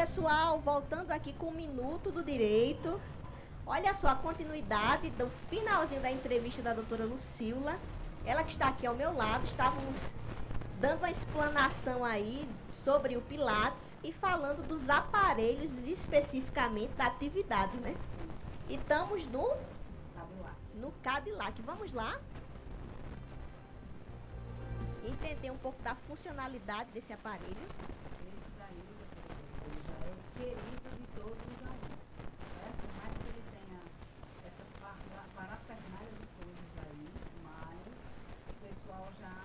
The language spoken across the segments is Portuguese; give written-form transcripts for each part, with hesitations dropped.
pessoal, voltando aqui com o Minuto do Direito. Olha só a continuidade do finalzinho da entrevista da doutora Lucila. Ela que está aqui ao meu lado, estávamos dando uma explanação aí sobre o Pilates e falando dos aparelhos especificamente da atividade, né? E estamos no Cadillac. Vamos lá? Entender um pouco da funcionalidade desse aparelho. Esse daí, ele já é o querido de todos os alunos, certo? Por mais que ele tenha essa parafernália de coisas aí, mas o pessoal já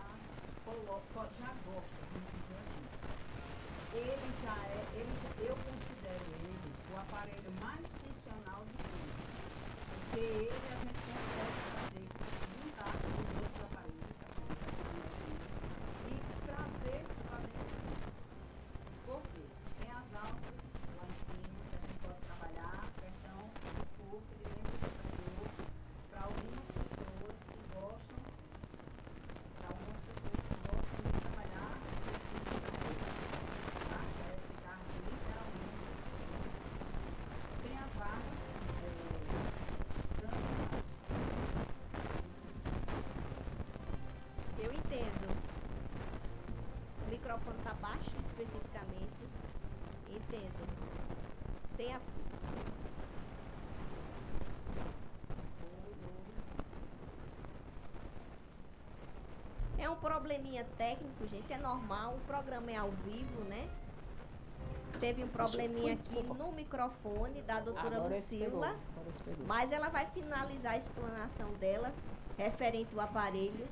gosta, vamos dizer assim. Eu considero ele o aparelho mais funcional de todos, porque ele a gente consegue fazer, juntar com os outros aparelhos, e trazer para dentro. Por quê? Tem as alças lá em cima que a gente pode trabalhar, questão de força, de membro superior, para algumas pessoas que gostam, de trabalhar exercício de peito, tá? Que é ficar literalmente. Tem as barras, Eu entendo. O microfone está baixo especificamente. Entendo. Tem a... É um probleminha técnico, gente. É normal. O programa é ao vivo, né? Teve um probleminha aqui no microfone da doutora Lucila. Mas ela vai finalizar a explanação dela referente ao aparelho.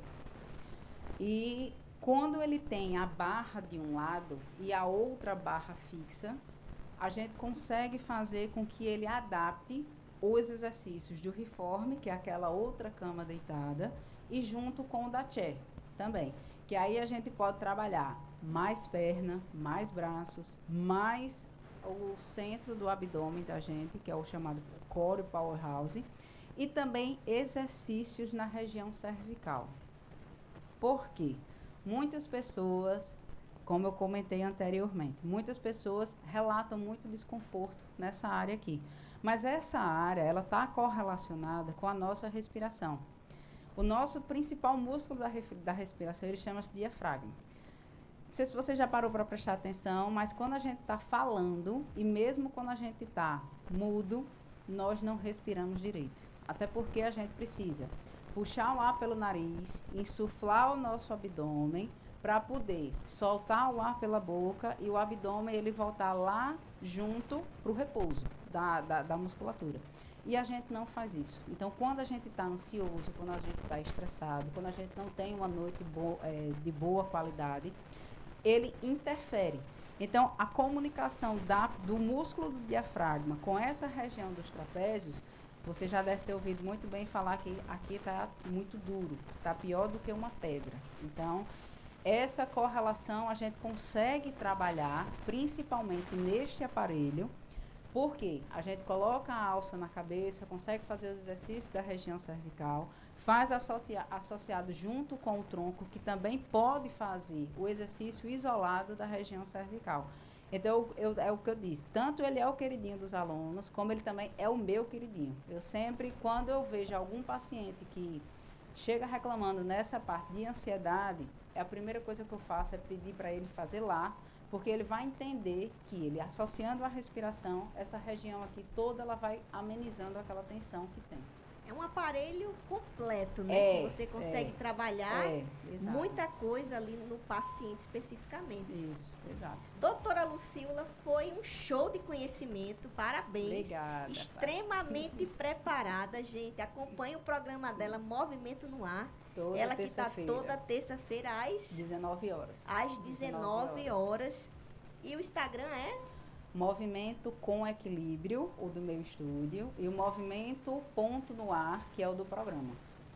E quando ele tem a barra de um lado e a outra barra fixa, a gente consegue fazer com que ele adapte os exercícios do reforme, que é aquela outra cama deitada, e junto com o da chair também. Que aí a gente pode trabalhar mais perna, mais braços, mais o centro do abdômen da gente, que é o chamado core powerhouse, e também exercícios na região cervical. Por quê? Muitas pessoas, como eu comentei anteriormente, muitas pessoas relatam muito desconforto nessa área aqui. Mas essa área, ela está correlacionada com a nossa respiração. O nosso principal músculo da respiração, ele chama-se diafragma. Não sei se você já parou para prestar atenção, mas quando a gente está falando, e mesmo quando a gente está mudo, nós não respiramos direito. Até porque a gente precisa puxar o ar pelo nariz, insuflar o nosso abdômen para poder soltar o ar pela boca e o abdômen ele voltar lá junto para o repouso da musculatura. E a gente não faz isso. Então, quando a gente está ansioso, quando a gente está estressado, quando a gente não tem uma noite de boa qualidade, ele interfere. Então, a comunicação do músculo do diafragma com essa região dos trapézios, você já deve ter ouvido muito bem falar que aqui está muito duro, está pior do que uma pedra. Então, essa correlação a gente consegue trabalhar principalmente neste aparelho, porque a gente coloca a alça na cabeça, consegue fazer os exercícios da região cervical, faz associado junto com o tronco, que também pode fazer o exercício isolado da região cervical. Então, é o que eu disse, tanto ele é o queridinho dos alunos, como ele também é o meu queridinho. Eu sempre, quando eu vejo algum paciente que chega reclamando nessa parte de ansiedade, a primeira coisa que eu faço é pedir para ele fazer lá, porque ele vai entender que ele, associando a respiração, essa região aqui toda, ela vai amenizando aquela tensão que tem. É um aparelho completo, né? Que você consegue trabalhar muita coisa ali no paciente especificamente. Isso, exato. Doutora Lucila, foi um show de conhecimento, parabéns. Obrigada. Extremamente preparada, gente. Acompanhe o programa dela, Movimento no Ar. Ela que está toda terça-feira às 19 horas. Às 19 horas. E o Instagram é? Movimento com Equilíbrio, o do meu estúdio, e o Movimento Ponto no Ar, que é o do programa.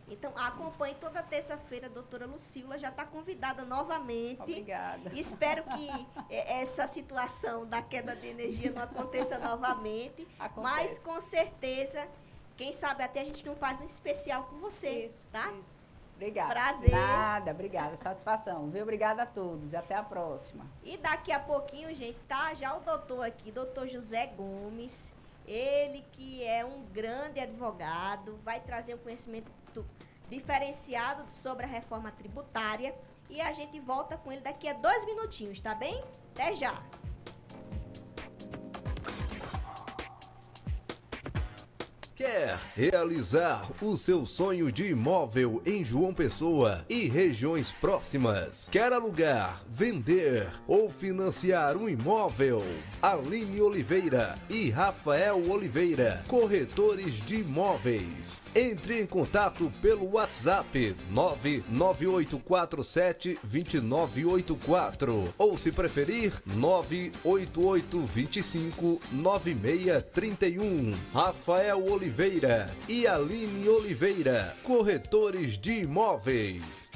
Então, acompanhe toda terça-feira, a doutora Lucila já está convidada novamente. Obrigada. Espero que essa situação da queda de energia não aconteça novamente. Mas, com certeza, quem sabe até a gente não faz um especial com você, isso, tá? Isso. Obrigada. Prazer. Nada, obrigada. Satisfação, viu? Obrigada a todos e até a próxima. E daqui a pouquinho, gente, tá já o doutor aqui, doutor José Gomes. Ele que é um grande advogado, vai trazer um conhecimento diferenciado sobre a reforma tributária. E a gente volta com ele daqui a 2 minutinhos, tá bem? Até já! Quer realizar o seu sonho de imóvel em João Pessoa e regiões próximas? Quer alugar, vender ou financiar um imóvel? Aline Oliveira e Rafael Oliveira, corretores de imóveis. Entre em contato pelo WhatsApp 99847-2984 ou, se preferir, 98825-9631. Rafael Oliveira e Aline Oliveira, corretores de imóveis.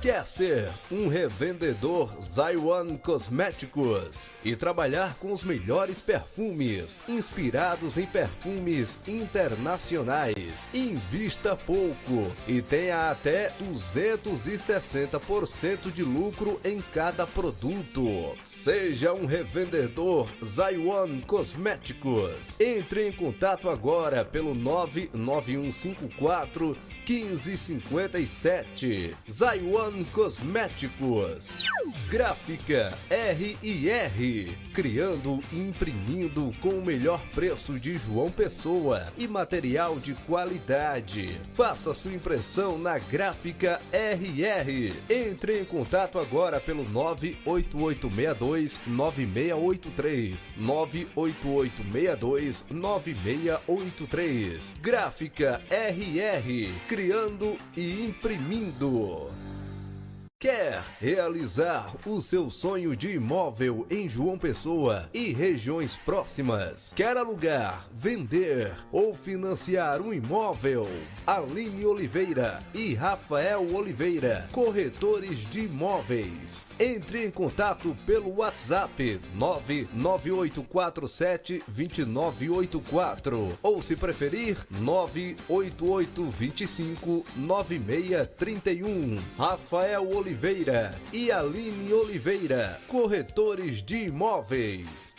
Quer ser um revendedor Zaiwan Cosméticos e trabalhar com os melhores perfumes, inspirados em perfumes internacionais? Invista pouco e tenha até 260% de lucro em cada produto. Seja um revendedor Zaiwan Cosméticos. Entre em contato agora pelo 99154 1557. Zaiwan Cosméticos. Gráfica RIR, criando e imprimindo com o melhor preço de João Pessoa e material de qualidade. Faça sua impressão na Gráfica RIR. Entre em contato agora pelo 98862-9683. 98862-9683. Gráfica RIR, criando e imprimindo. Quer realizar o seu sonho de imóvel em João Pessoa e regiões próximas? Quer alugar, vender ou financiar um imóvel? Aline Oliveira e Rafael Oliveira, corretores de imóveis. Entre em contato pelo WhatsApp 99847-2984 ou, se preferir, 98825-9631. Rafael Oliveira e Aline Oliveira, corretores de imóveis.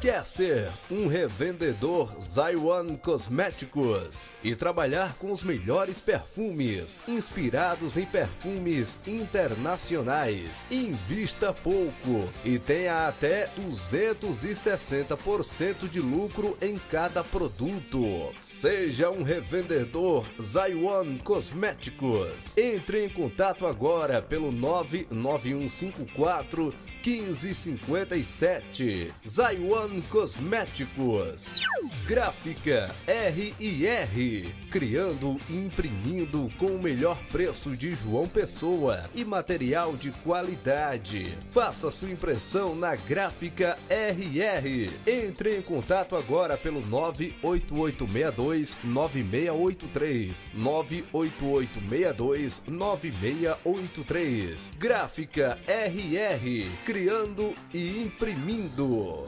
Quer ser um revendedor Zaiwan Cosméticos e trabalhar com os melhores perfumes, inspirados em perfumes internacionais? Invista pouco e tenha até 260% de lucro em cada produto. Seja um revendedor Zaiwan Cosméticos. Entre em contato agora pelo 99154 1557. Zaiwan Cosméticos. Gráfica RIR, criando e imprimindo com o melhor preço de João Pessoa e material de qualidade. Faça sua impressão na Gráfica RIR. Entre em contato agora pelo 98862-9683. 98862-9683. Gráfica RIR, criando e imprimindo.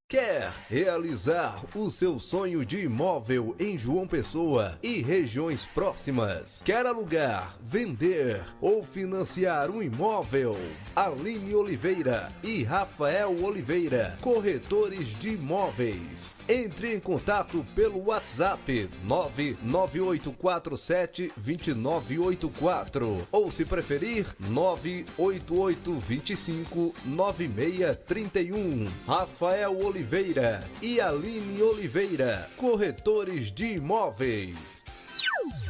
Quer realizar o seu sonho de imóvel em João Pessoa e regiões próximas? Quer alugar, vender ou financiar um imóvel? Aline Oliveira e Rafael Oliveira, corretores de imóveis. Entre em contato pelo WhatsApp 99847-2984 ou, se preferir, 98825-9631. Rafael Oliveira e Aline Oliveira, corretores de imóveis.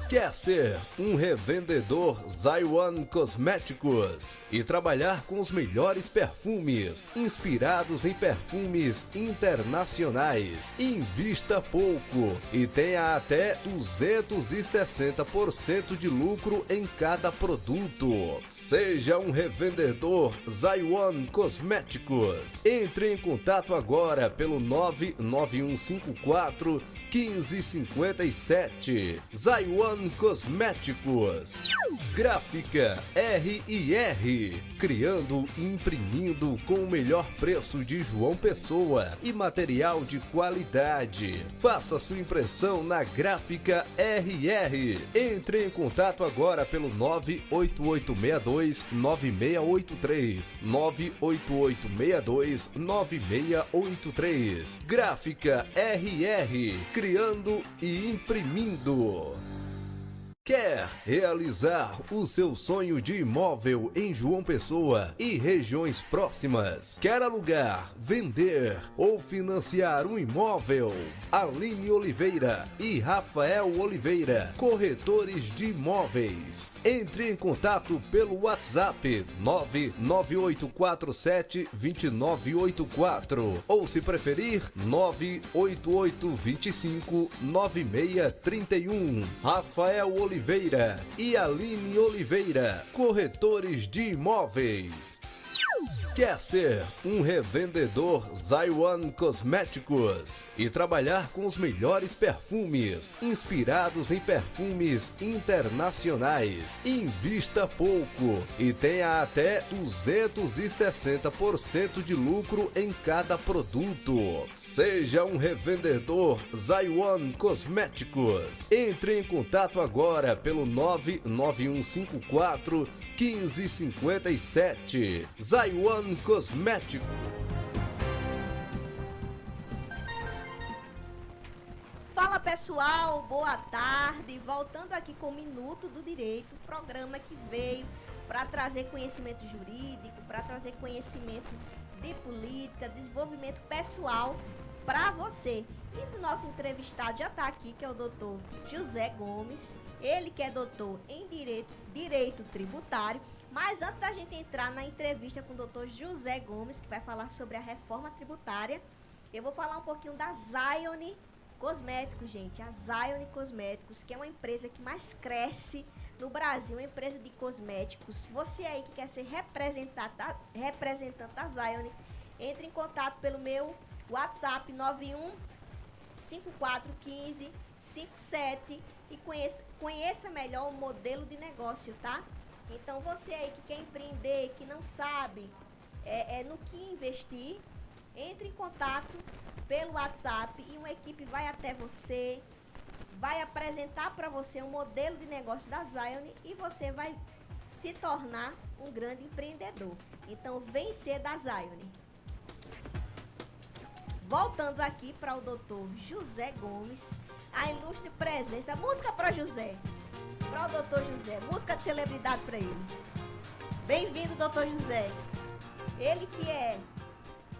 Quer ser um revendedor Zaiwan Cosméticos e trabalhar com os melhores perfumes, inspirados em perfumes internacionais? Invista pouco e tenha até 260% de lucro em cada produto. Seja um revendedor Zaiwan Cosméticos. Entre em contato agora pelo 99154 1557. Zaiwan One Cosméticos. Gráfica R&R, criando e imprimindo com o melhor preço de João Pessoa e material de qualidade. Faça sua impressão na Gráfica R&R. Entre em contato agora pelo 98862-9683. 98862-9683. Gráfica R&R, criando e imprimindo. Quer realizar o seu sonho de imóvel em João Pessoa e regiões próximas? Quer alugar, vender ou financiar um imóvel? Aline Oliveira e Rafael Oliveira, corretores de imóveis. Entre em contato pelo WhatsApp 99847-2984 ou, se preferir, 98825-9631. Rafael Oliveira e Aline Oliveira, corretores de imóveis. Quer ser um revendedor Zaiwan Cosméticos e trabalhar com os melhores perfumes, inspirados em perfumes internacionais? Invista pouco e tenha até 260% de lucro em cada produto. Seja um revendedor Zaiwan Cosméticos. Entre em contato agora pelo 99154 1557. Zaiwan Cosmético. Fala pessoal, boa tarde. Voltando aqui com o Minuto do Direito, programa que veio para trazer conhecimento jurídico, para trazer conhecimento de política, desenvolvimento pessoal para você. E o nosso entrevistado já está aqui, que é o doutor José Gomes. Ele que é doutor em Direito Tributário. Mas antes da gente entrar na entrevista com o doutor José Gomes, que vai falar sobre a reforma tributária, eu vou falar um pouquinho da Zion Cosméticos, gente. A Zion Cosméticos, que é uma empresa que mais cresce no Brasil, uma empresa de cosméticos. Você aí que quer ser representante da Zion, entre em contato pelo meu WhatsApp 91541557 e conheça melhor o modelo de negócio, tá? Então, você aí que quer empreender, que não sabe no que investir, entre em contato pelo WhatsApp e uma equipe vai até você, vai apresentar para você um modelo de negócio da Zion e você vai se tornar um grande empreendedor. Então, vem ser da Zion. Voltando aqui para o doutor José Gomes, a ilustre presença. Música para José. Para o doutor José, música de celebridade para ele. Bem-vindo, doutor José. Ele que é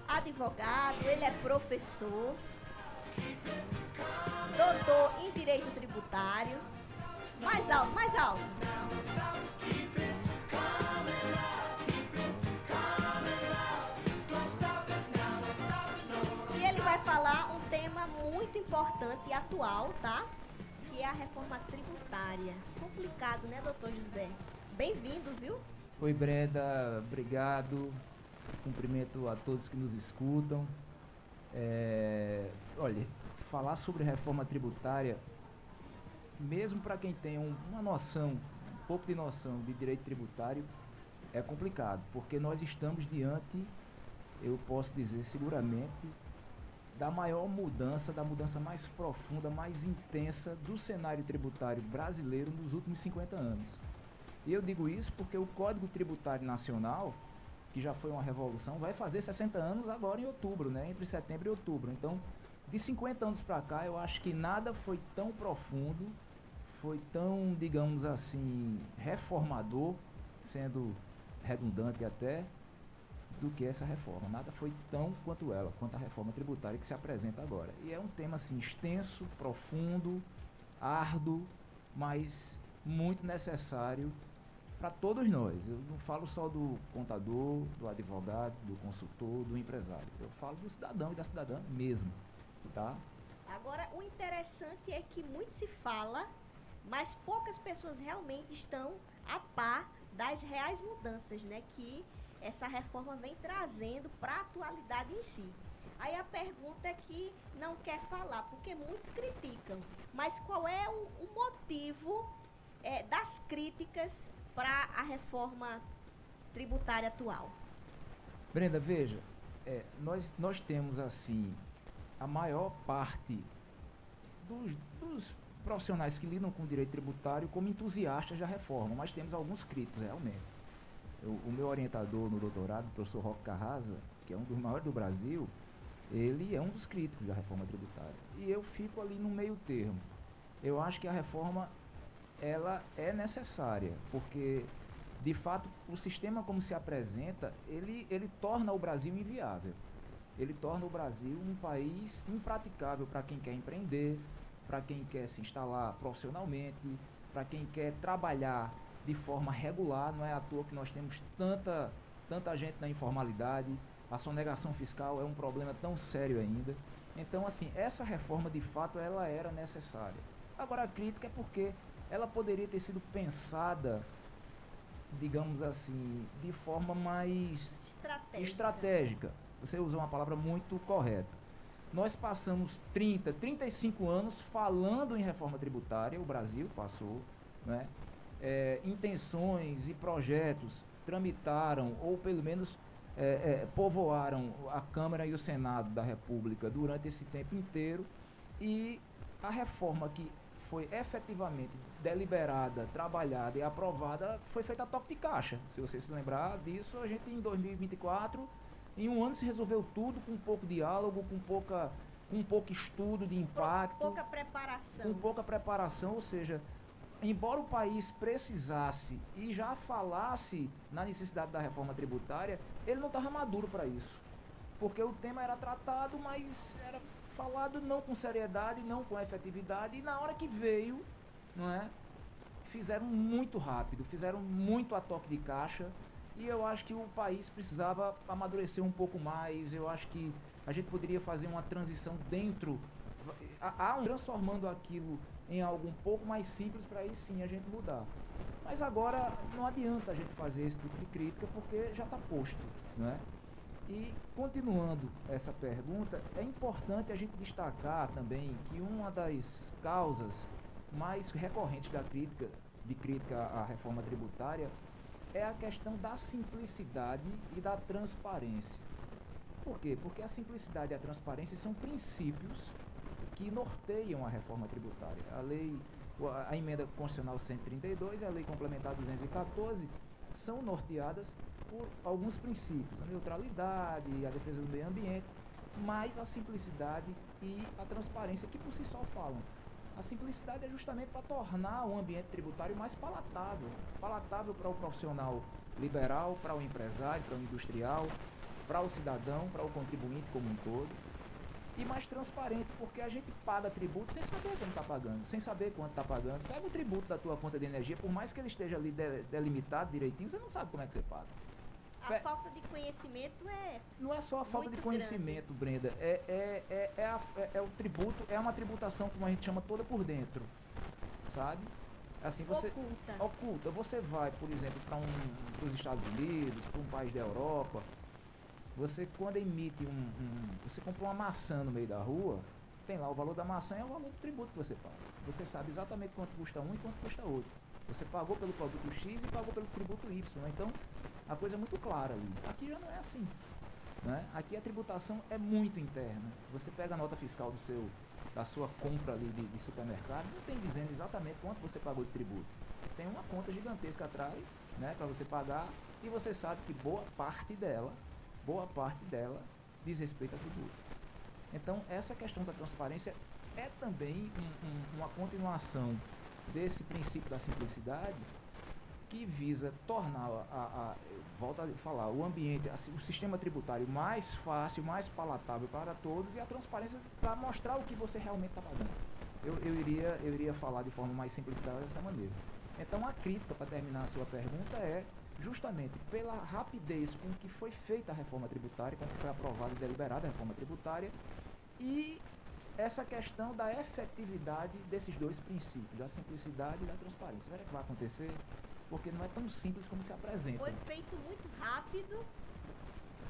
advogado, ele é professor, doutor em Direito Tributário. Mais alto, mais alto. E ele vai falar um tema muito importante e atual, tá? Que é a reforma tributária. Complicado, né, doutor José? Bem-vindo, viu? Oi, Brenda, obrigado. Cumprimento a todos que nos escutam. Olha, falar sobre reforma tributária, mesmo para quem tem uma noção, um pouco de noção de direito tributário, é complicado, porque nós estamos diante, eu posso dizer seguramente, da maior mudança, da mudança mais profunda, mais intensa do cenário tributário brasileiro nos últimos 50 anos. E eu digo isso porque o Código Tributário Nacional, que já foi uma revolução, vai fazer 60 anos agora em outubro, né? Entre setembro e outubro. Então, de 50 anos para cá, eu acho que nada foi tão profundo, foi tão, digamos assim, reformador, sendo redundante até, do que essa reforma. Nada foi tão quanto ela, quanto a reforma tributária que se apresenta agora. E é um tema assim extenso, profundo, árduo, mas muito necessário para todos nós. Eu não falo só do contador, do advogado, do consultor, do empresário. Eu falo do cidadão e da cidadã mesmo, tá? Agora, o interessante é que muito se fala, mas poucas pessoas realmente estão a par das reais mudanças, né, que essa reforma vem trazendo para a atualidade em si. Aí a pergunta é que não quer falar, porque muitos criticam. Mas qual é o motivo das críticas para a reforma tributária atual? Brenda, veja, nós temos assim a maior parte dos profissionais que lidam com o direito tributário como entusiastas da reforma, mas temos alguns críticos realmente. O meu orientador no doutorado, o professor Roque Carrasa, que é um dos maiores do Brasil, ele é um dos críticos da reforma tributária. E eu fico ali no meio termo. Eu acho que a reforma ela é necessária, porque de fato o sistema como se apresenta, ele torna o Brasil inviável. Ele torna o Brasil um país impraticável para quem quer empreender, para quem quer se instalar profissionalmente, para quem quer trabalhar de forma regular. Não é à toa que nós temos tanta gente na informalidade. A sonegação fiscal é um problema tão sério ainda. Então, assim, essa reforma de fato ela era necessária. Agora a crítica é porque ela poderia ter sido pensada, digamos assim, de forma mais estratégica. Você usou uma palavra muito correta. Nós passamos 35 anos falando em reforma tributária, o Brasil passou, né? Intenções e projetos tramitaram, ou pelo menos povoaram a Câmara e o Senado da República durante esse tempo inteiro, e a reforma que foi efetivamente deliberada, trabalhada e aprovada foi feita a toque de caixa. Se você se lembrar disso, a gente em 2024, em um ano se resolveu tudo com pouco diálogo, com pouco estudo de impacto. Pouca preparação. Com pouca preparação, ou seja, embora o país precisasse e já falasse na necessidade da reforma tributária, ele não estava maduro para isso. Porque o tema era tratado, mas era falado não com seriedade, não com efetividade, e na hora que veio, não é, fizeram muito rápido, fizeram muito a toque de caixa, e eu acho que o país precisava amadurecer um pouco mais. Eu acho que a gente poderia fazer uma transição transformando aquilo em algo um pouco mais simples, para aí sim a gente mudar. Mas agora não adianta a gente fazer esse tipo de crítica, porque já está posto, não é? E continuando essa pergunta, é importante a gente destacar também que uma das causas mais recorrentes da crítica à reforma tributária é a questão da simplicidade e da transparência. Por quê? Porque a simplicidade e a transparência são princípios que norteiam a reforma tributária. A emenda constitucional 132 e a lei complementar 214 são norteadas por alguns princípios, a neutralidade, a defesa do meio ambiente, mas a simplicidade e a transparência, que por si só falam. A simplicidade é justamente para tornar o ambiente tributário mais palatável para o profissional liberal, para o empresário, para o industrial, para o cidadão, para o contribuinte como um todo, e mais transparente, porque a gente paga tributo sem saber quanto está pagando, sem saber quanto está pagando. Pega o tributo da tua conta de energia, por mais que ele esteja ali delimitado direitinho, você não sabe como é que você paga. A falta de conhecimento não é só a falta de conhecimento, grande. Brenda. O tributo, é uma tributação, como a gente chama, toda por dentro, sabe? Assim, você oculta. Você vai, por exemplo, para os Estados Unidos, para um país da Europa, você quando emite você compra uma maçã no meio da rua, tem lá o valor da maçã, é o valor do tributo que você paga. Você sabe exatamente quanto custa um e quanto custa outro. Você pagou pelo produto X e pagou pelo tributo Y. Então, a coisa é muito clara ali. Aqui já não é assim, né? Aqui a tributação é muito interna. Você pega a nota fiscal da sua compra ali de supermercado, não tem dizendo exatamente quanto você pagou de tributo. Tem uma conta gigantesca atrás, né, para você pagar, e você sabe que boa parte dela diz respeito a tributo. Então, essa questão da transparência é também uma continuação desse princípio da simplicidade, que visa tornar, volto a falar, o ambiente, o sistema tributário mais fácil, mais palatável para todos, e a transparência para mostrar o que você realmente está pagando. Eu iria falar de forma mais simplificada dessa maneira. Então, a crítica, para terminar a sua pergunta, é justamente pela rapidez com que foi feita a reforma tributária, quando foi aprovada e deliberada a reforma tributária, e essa questão da efetividade desses dois princípios, da simplicidade e da transparência. Será que vai acontecer? Porque não é tão simples como se apresenta. Foi feito muito rápido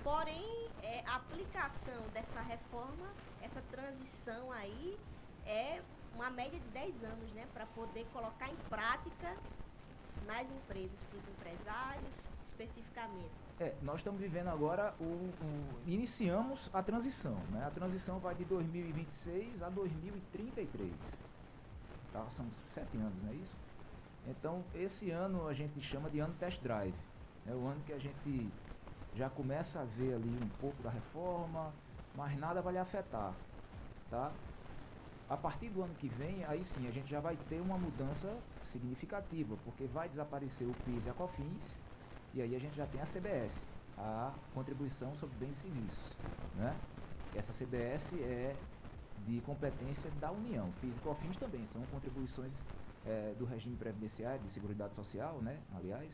Porém, a aplicação dessa reforma, essa transição aí, é uma média de 10 anos, né? Para poder colocar em prática nas empresas, para os empresários, especificamente. Nós estamos vivendo agora, iniciamos a transição, né? A transição vai de 2026 a 2033. Tá? São 7 anos, não é isso? Então, esse ano a gente chama de ano test drive. É o ano que a gente já começa a ver ali um pouco da reforma, mas nada vai lhe afetar, tá? A partir do ano que vem, aí sim, a gente já vai ter uma mudança significativa, porque vai desaparecer o PIS e a COFINS, e aí a gente já tem a CBS, a Contribuição sobre Bens e Serviços, né? Essa CBS é de competência da União. PIS e COFINS também são contribuições do regime previdenciário, de Seguridade Social, né? Aliás,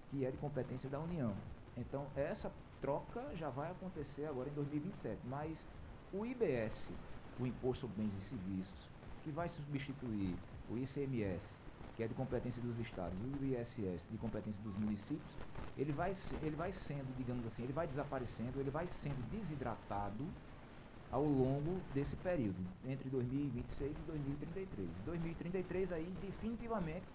que é de competência da União. Então, essa troca já vai acontecer agora em 2027, mas o IBS, o Imposto sobre Bens e Serviços, que vai substituir o ICMS, que é de competência dos estados, o ISS, de competência dos municípios, ele vai sendo, digamos assim, ele vai desaparecendo, ele vai sendo desidratado ao longo desse período, entre 2026 e 2033. Em 2033, aí, definitivamente,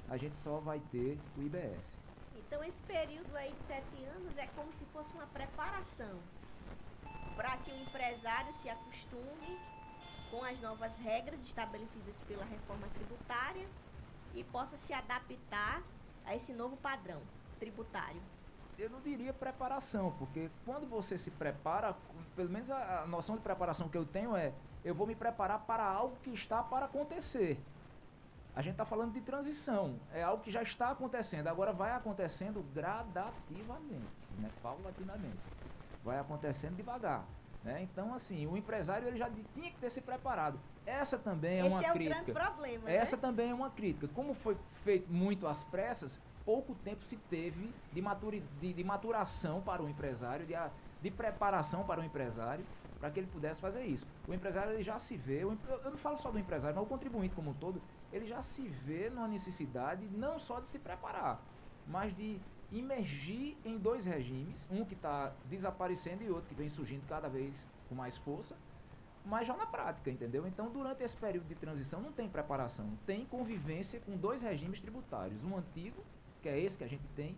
a gente só vai ter o IBS. Então, esse período aí de 7 anos é como se fosse uma preparação para que o empresário se acostume com as novas regras estabelecidas pela reforma tributária e possa se adaptar a esse novo padrão tributário. Eu não diria preparação, porque quando você se prepara, pelo menos a noção de preparação que eu tenho é, eu vou me preparar para algo que está para acontecer. A gente está falando de transição, é algo que já está acontecendo, agora vai acontecendo gradativamente, né? Paulatinamente, vai acontecendo devagar, né? Então, assim, o empresário ele já tinha que ter se preparado. Essa também é uma crítica. Esse é o grande problema, Essa né? também é uma crítica. Como foi feito muito às pressas, pouco tempo se teve de maturação para o empresário, de preparação para o empresário, para que ele pudesse fazer isso. O empresário ele já se vê, eu não falo só do empresário, mas o contribuinte como um todo, ele já se vê numa necessidade não só de se preparar, mas de imergir em dois regimes, um que está desaparecendo e outro que vem surgindo cada vez com mais força, mas já na prática, entendeu? Então, durante esse período de transição não tem preparação, tem convivência com dois regimes tributários, um antigo, que é esse que a gente tem,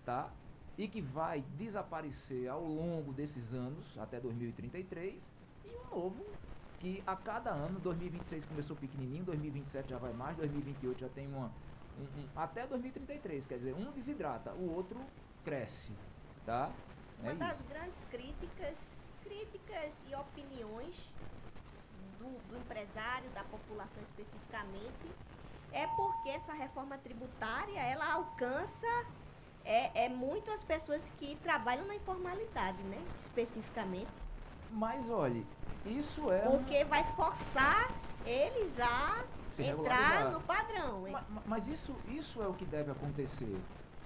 tá? E que vai desaparecer ao longo desses anos, até 2033, e um novo, que a cada ano, 2026 começou pequenininho, 2027 já vai mais, 2028 já tem até 2033, quer dizer, um desidrata, o outro cresce, tá? Uma das grandes críticas e opiniões do empresário, da população especificamente, é porque essa reforma tributária, ela alcança muito as pessoas que trabalham na informalidade, né? Especificamente. Mas, olha, isso é... Porque vai forçar eles a entrar no padrão. Mas isso é o que deve acontecer,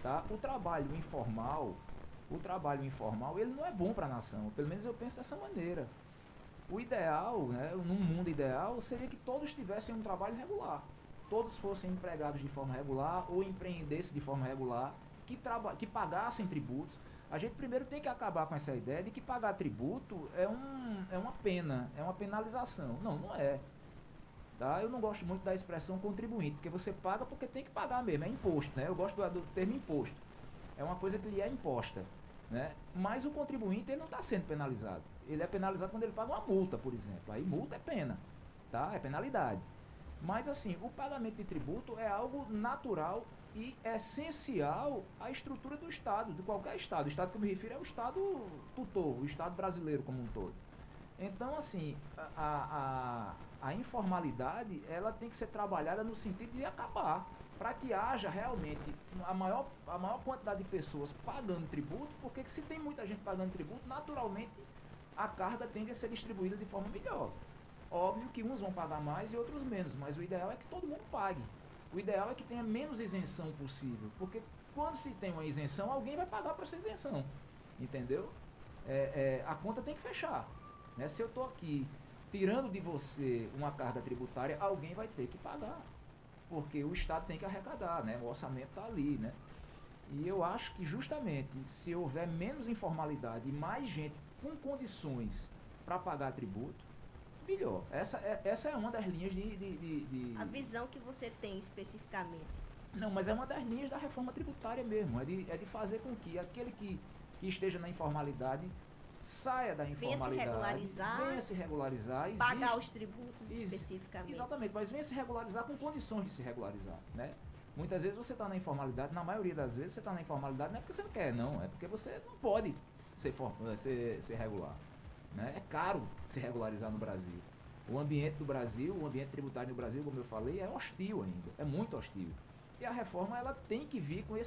tá? O trabalho informal, ele não é bom para a nação. Pelo menos eu penso dessa maneira. O ideal, né, num mundo ideal, seria que todos tivessem um trabalho regular. Todos fossem empregados de forma regular ou empreendessem de forma regular, que pagassem tributos. A gente primeiro tem que acabar com essa ideia de que pagar tributo é uma pena, é uma penalização. Não, não é. Tá? Eu não gosto muito da expressão contribuinte, porque você paga porque tem que pagar mesmo, é imposto, né? Eu gosto do termo imposto. É uma coisa que lhe é imposta, né? Mas o contribuinte ele não está sendo penalizado. Ele é penalizado quando ele paga uma multa, por exemplo. Aí multa é pena, tá? É penalidade. Mas assim, o pagamento de tributo é algo natural e essencial à estrutura do Estado, de qualquer Estado. O Estado que eu me refiro é o Estado tutor, o Estado brasileiro como um todo. Então, assim, a informalidade, ela tem que ser trabalhada no sentido de acabar, para que haja realmente a maior quantidade de pessoas pagando tributo, porque se tem muita gente pagando tributo, naturalmente a carga tende a ser distribuída de forma melhor. Óbvio que uns vão pagar mais e outros menos, mas o ideal é que todo mundo pague. O ideal é que tenha menos isenção possível, porque quando se tem uma isenção, alguém vai pagar para essa isenção, entendeu? A conta tem que fechar, né? Se eu estou aqui tirando de você uma carga tributária, alguém vai ter que pagar, porque o Estado tem que arrecadar, né? O orçamento está ali, né? E eu acho que justamente se houver menos informalidade e mais gente com condições para pagar tributo, melhor. Essa é uma das linhas de... A visão que você tem especificamente. Não, mas é uma das linhas da reforma tributária mesmo. É de fazer com que aquele que esteja na informalidade saia da informalidade. Venha se regularizar. Pagar os tributos especificamente. Exatamente, mas venha se regularizar com condições de se regularizar, né? Muitas vezes você está na informalidade, na maioria das vezes você está na informalidade não é porque você não quer, não. É porque você não pode ser regular. Né? É caro se regularizar no Brasil. O ambiente do Brasil, o ambiente tributário no Brasil, como eu falei, é hostil ainda. É muito hostil. E a reforma ela tem que vir com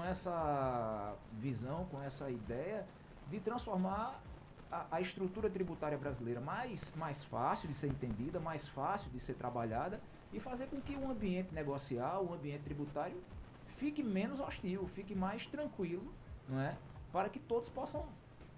essa visão, com essa ideia de transformar a estrutura tributária brasileira mais fácil de ser entendida, mais fácil de ser trabalhada e fazer com que o ambiente negocial, o ambiente tributário fique menos hostil, fique mais tranquilo, não é? Para que todos possam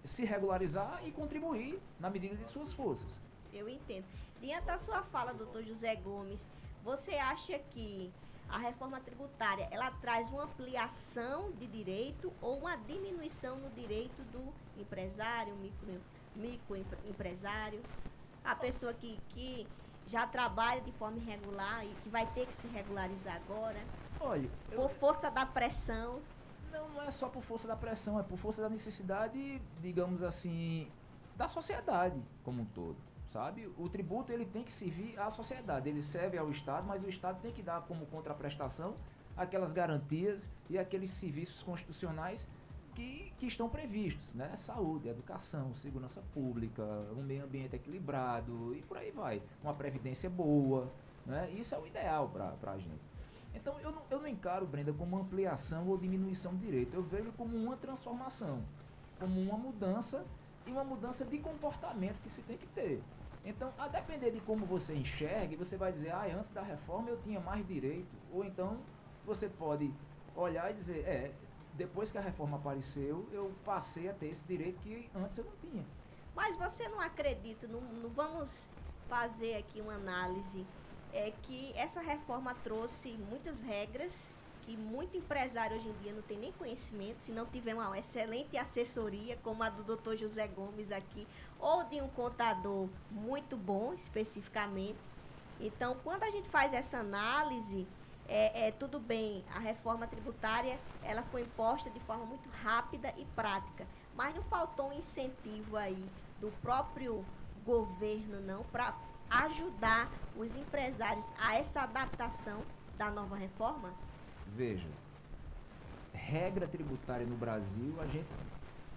se regularizar e contribuir na medida de suas forças. Eu entendo. Diante da sua fala, doutor José Gomes, você acha que a reforma tributária ela traz uma ampliação de direito ou uma diminuição no direito do empresário, microempresário, a pessoa que já trabalha de forma irregular e que vai ter que se regularizar agora? Olha, por força da pressão? Não é só por força da pressão, é por força da necessidade, digamos assim, da sociedade como um todo, sabe? O tributo ele tem que servir à sociedade, ele serve ao Estado, mas o Estado tem que dar como contraprestação aquelas garantias e aqueles serviços constitucionais que estão previstos, né? Saúde, educação, segurança pública, um meio ambiente equilibrado e por aí vai. Uma previdência boa, né? Isso é o ideal para a gente. Então eu não encaro, Brenda, como uma ampliação ou diminuição de direito. Eu vejo como uma transformação, como uma mudança e uma mudança de comportamento que se tem que ter. Então, a depender de como você enxergue, você vai dizer, antes da reforma eu tinha mais direito. Ou então você pode olhar e dizer, depois que a reforma apareceu, eu passei a ter esse direito que antes eu não tinha. Mas você não acredita, não vamos fazer aqui uma análise, que essa reforma trouxe muitas regras que muito empresário hoje em dia não tem nem conhecimento, se não tiver uma excelente assessoria, como a do Dr. José Gomes aqui, ou de um contador muito bom, especificamente. Então, quando a gente faz essa análise, tudo bem, a reforma tributária, ela foi imposta de forma muito rápida e prática, mas não faltou um incentivo aí do próprio governo, não, para ajudar os empresários a essa adaptação da nova reforma? Veja, regra tributária no Brasil a gente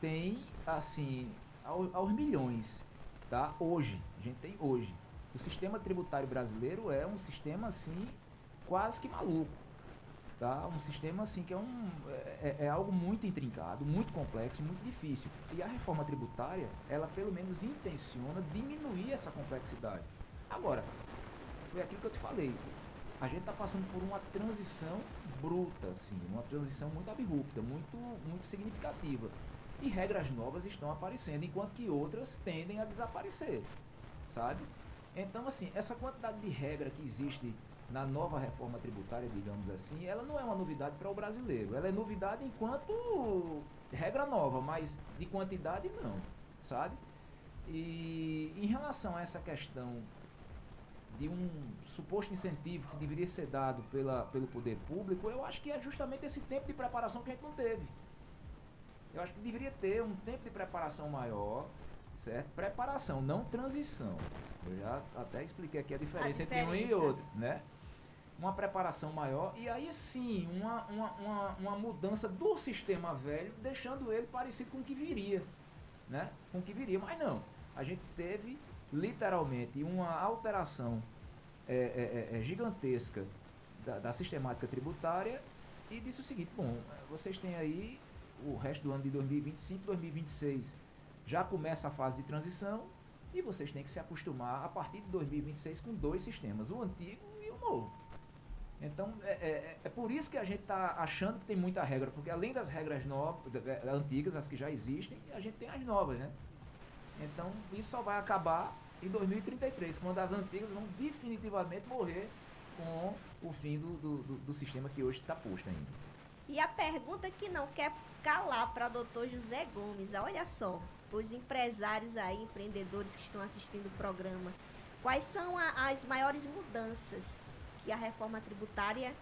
tem, assim, aos milhões, tá? Hoje, a gente tem hoje. O sistema tributário brasileiro é um sistema, assim, quase que maluco, tá? Um sistema, assim, que é algo muito intrincado, muito complexo, muito difícil. E a reforma tributária, ela pelo menos intenciona diminuir essa complexidade. Agora, foi aquilo que eu te falei. A gente está passando por uma transição bruta, assim, uma transição muito abrupta, muito significativa. E regras novas estão aparecendo, enquanto que outras tendem a desaparecer, sabe? Então, assim, essa quantidade de regra que existe na nova reforma tributária, digamos assim, ela não é uma novidade para o brasileiro. Ela é novidade enquanto regra nova, mas de quantidade não, sabe? E em relação a essa questão de um suposto incentivo que deveria ser dado pelo poder público, eu acho que é justamente esse tempo de preparação que a gente não teve. Eu acho que deveria ter um tempo de preparação maior, certo? Preparação, não transição. Eu já até expliquei aqui a diferença entre um e outro, né? Uma preparação maior e aí sim uma mudança do sistema velho, deixando ele parecido com o que viria, né? Com o que viria, mas não. A gente teve literalmente uma alteração gigantesca da sistemática tributária e disse o seguinte, bom, vocês têm aí o resto do ano de 2025, 2026 já começa a fase de transição e vocês têm que se acostumar a partir de 2026 com dois sistemas, o antigo e o novo. Então, é por isso que a gente está achando que tem muita regra, porque além das regras novas, antigas, as que já existem, a gente tem as novas, né? Então, isso só vai acabar em 2033, quando as antigas vão definitivamente morrer com o fim do sistema que hoje está posto ainda. E a pergunta que não quer calar para doutor José Gomes, olha só, para os empresários aí, empreendedores que estão assistindo o programa, quais são as maiores mudanças que a reforma tributária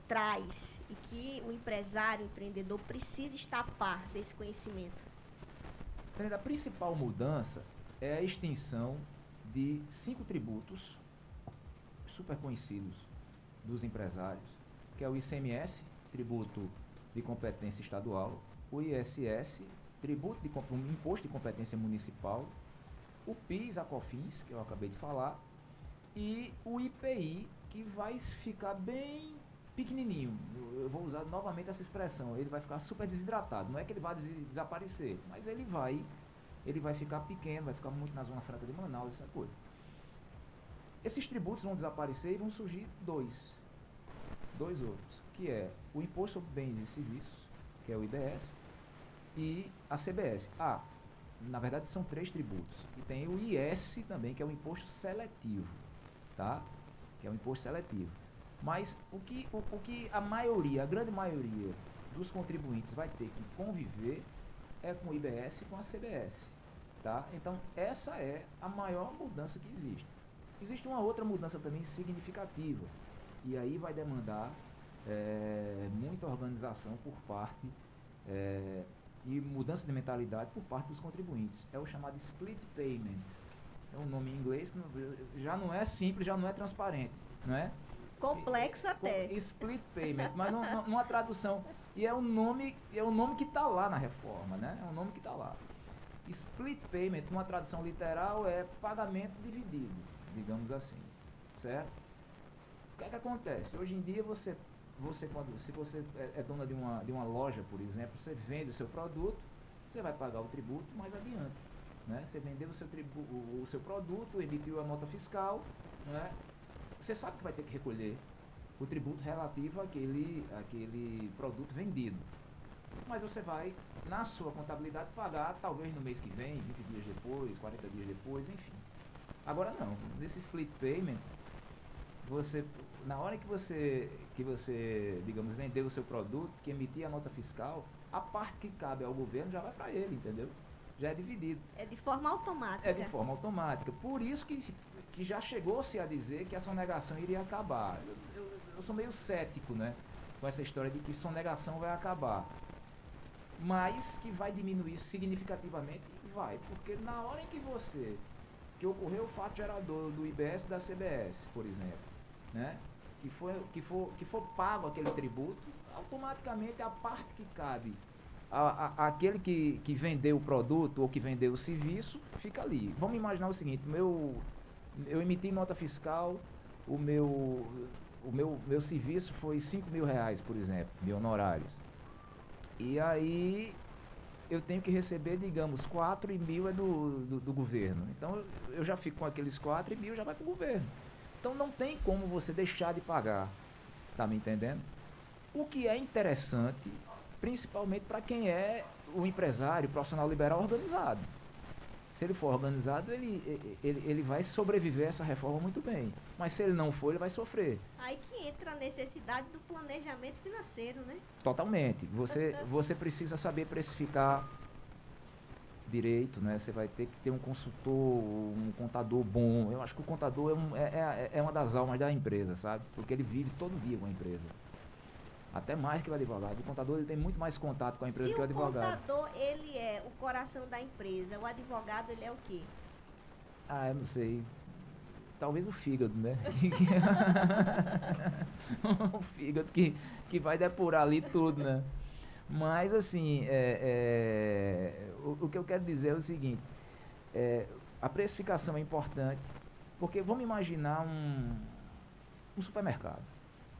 traz e que o empresário, o empreendedor precisa estar a par desse conhecimento? A principal mudança é a extinção de 5 tributos super conhecidos dos empresários, que é o ICMS, tributo de competência estadual, o ISS, imposto de competência municipal, o PIS, a COFINS, que eu acabei de falar, e o IPI, que vai ficar bem pequenininho. Eu vou usar novamente essa expressão, ele vai ficar super desidratado. Não é que ele vai desaparecer, mas ele vai ficar pequeno, vai ficar muito na Zona Franca de Manaus, essa coisa. Esses tributos vão desaparecer e vão surgir dois outros, que é o Imposto sobre Bens e Serviços, que é o IBS, e a CBS. Na verdade são 3 tributos. E tem o IS também, que é o Imposto Seletivo, tá? Que é o Imposto Seletivo. Mas o que a grande maioria dos contribuintes vai ter que conviver é com o IBS e com a CBS, tá? Então, essa é a maior mudança que existe. Existe uma outra mudança também significativa, e aí vai demandar muita organização por parte e mudança de mentalidade por parte dos contribuintes. É o chamado split payment. É um nome em inglês que já não é simples, já não é transparente, não é? Complexo até. Split payment, mas numa tradução. E é o nome que está lá na reforma, né? É o nome que está lá. Split payment, numa tradução literal, é pagamento dividido, digamos assim, certo? O que é que acontece? Hoje em dia, se você é dona de uma loja, por exemplo, você vende o seu produto, você vai pagar o tributo mais adiante, né? Você vendeu o seu produto, emitiu a nota fiscal, né? Você sabe que vai ter que recolher o tributo relativo àquele produto vendido. Mas você vai, na sua contabilidade, pagar talvez no mês que vem, 20 dias depois, 40 dias depois, enfim. Agora não, nesse split payment, na hora que você, digamos, vendeu o seu produto, que emitir a nota fiscal, a parte que cabe ao governo já vai para ele, entendeu? Já é dividido. É de forma automática. É de forma automática. Por isso que já chegou-se a dizer que a sonegação iria acabar. Eu sou meio cético, né, com essa história de que sonegação vai acabar. Mas que vai diminuir significativamente, vai. Porque na hora em que ocorreu o fato gerador do IBS e da CBS, por exemplo, né, que for pago aquele tributo, automaticamente a parte que cabe aquele que vendeu o produto ou que vendeu o serviço fica ali. Vamos imaginar o seguinte: eu emiti nota fiscal, o meu serviço foi R$5.000, por exemplo, de honorários. E aí eu tenho que receber, digamos, 4.000 é do governo. Então eu já fico com aqueles 4.000, já vai para o governo. Então não tem como você deixar de pagar, tá me entendendo? O que é interessante, principalmente para quem é o empresário, o profissional liberal organizado. Se ele for organizado, ele vai sobreviver a essa reforma muito bem. Mas se ele não for, ele vai sofrer. Aí que entra a necessidade do planejamento financeiro, né? Totalmente. Você precisa saber precificar direito, né? Você vai ter que ter um consultor, um contador bom. Eu acho que o contador é uma das almas da empresa, sabe? Porque ele vive todo dia com a empresa. Até mais que o advogado. O contador ele tem muito mais contato com a empresa que o advogado. Se o contador ele é o coração da empresa, o advogado ele é o quê? Eu não sei. Talvez o fígado, né? O fígado que vai depurar ali tudo, né? Mas, assim, o que eu quero dizer é o seguinte. A precificação é importante, porque vamos imaginar um supermercado.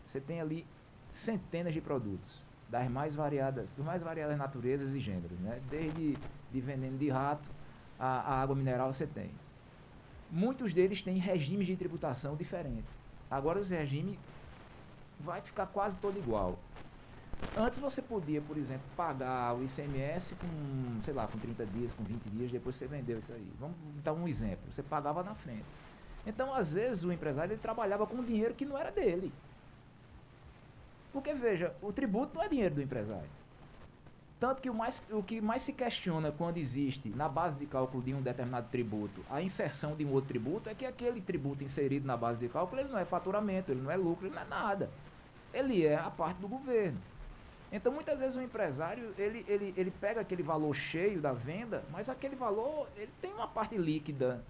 Você tem ali centenas de produtos, das mais variadas naturezas e gêneros, né? Desde de veneno de rato a água mineral você tem. Muitos deles têm regimes de tributação diferentes. Agora os regimes vai ficar quase todo igual. Antes você podia, por exemplo, pagar o ICMS com, sei lá, com 30 dias, com 20 dias, depois você vendeu isso aí. Vamos dar um exemplo, você pagava na frente. Então, às vezes, o empresário ele trabalhava com dinheiro que não era dele. Porque, veja, o tributo não é dinheiro do empresário. Tanto que o que mais se questiona quando existe, na base de cálculo de um determinado tributo, a inserção de um outro tributo, é que aquele tributo inserido na base de cálculo, ele não é faturamento, ele não é lucro, ele não é nada. Ele é a parte do governo. Então, muitas vezes o empresário, ele pega aquele valor cheio da venda, mas aquele valor, ele tem uma parte líquida,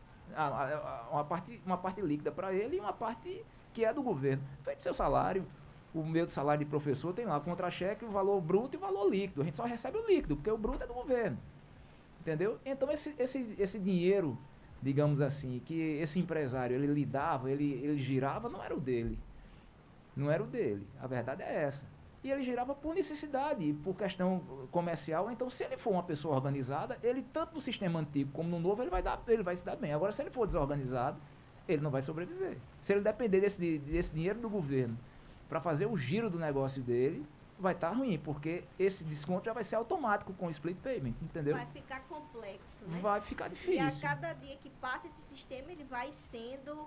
uma parte líquida para ele e uma parte que é do governo. Feito seu salário, o meu salário de professor tem lá contra-cheque, o valor bruto e o valor líquido. A gente só recebe o líquido, porque o bruto é do governo. Entendeu? Então, esse dinheiro, digamos assim, que esse empresário, ele lidava, ele girava, não era o dele. Não era o dele. A verdade é essa. E ele girava por necessidade, por questão comercial. Então, se ele for uma pessoa organizada, ele, tanto no sistema antigo como no novo, ele vai se dar bem. Agora, se ele for desorganizado, ele não vai sobreviver. Se ele depender desse dinheiro do governo para fazer o giro do negócio dele, vai estar ruim, porque esse desconto já vai ser automático com o split payment, entendeu? Vai ficar complexo, né? Vai ficar difícil. E a cada dia que passa esse sistema, ele vai sendo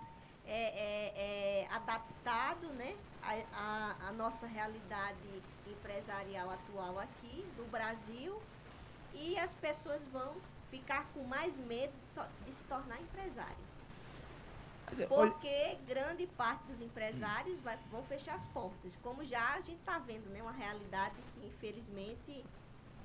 adaptado, né, a nossa realidade empresarial atual aqui do Brasil, e as pessoas vão ficar com mais medo de se tornar empresário. Porque grande parte dos empresários vão fechar as portas, como já a gente está vendo, né, uma realidade que infelizmente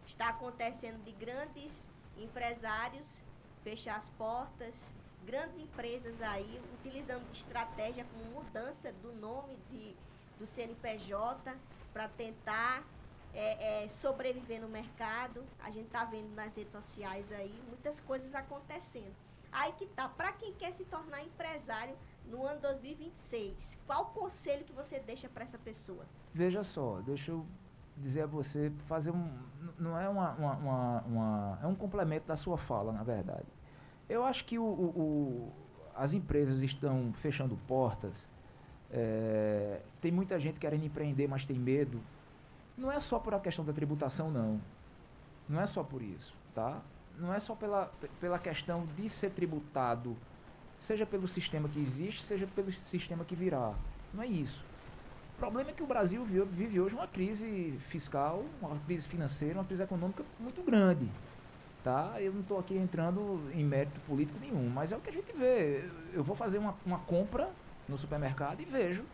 está acontecendo, de grandes empresários fechar as portas, grandes empresas aí utilizando de estratégia como mudança do nome do CNPJ para tentar sobreviver no mercado. A gente está vendo nas redes sociais aí muitas coisas acontecendo. Aí que tá, para quem quer se tornar empresário no ano 2026, qual o conselho que você deixa para essa pessoa? Veja só, deixa eu dizer a você, fazer não é é um complemento da sua fala, na verdade. Eu acho que as empresas estão fechando portas, tem muita gente querendo empreender, mas tem medo. Não é só por a questão da tributação, não. Não é só por isso, tá? Não é só pela questão de ser tributado, seja pelo sistema que existe, seja pelo sistema que virá. Não é isso. O problema é que o Brasil vive hoje uma crise fiscal, uma crise financeira, uma crise econômica muito grande. Tá? Eu não estou aqui entrando em mérito político nenhum, mas é o que a gente vê. Eu vou fazer uma compra no supermercado e vejo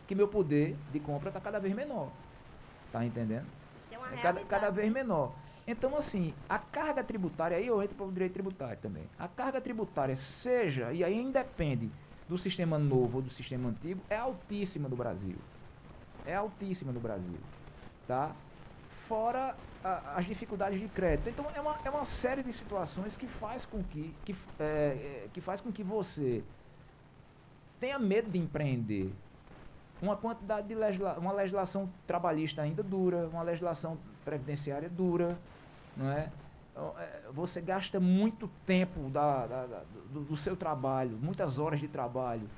que meu poder de compra está cada vez menor. Tá entendendo? Isso é uma realidade. Cada vez menor. Então, assim, a carga tributária, aí eu entro para o direito tributário também. A carga tributária, seja, e aí independe do sistema novo ou do sistema antigo, é altíssima do Brasil. É altíssima do Brasil. Tá? Fora as dificuldades de crédito. Então, é uma série de situações que faz com que você tenha medo de empreender. Uma quantidade de uma legislação trabalhista ainda dura, uma legislação previdenciária dura, não é? Você gasta muito tempo do seu trabalho, muitas horas de trabalho,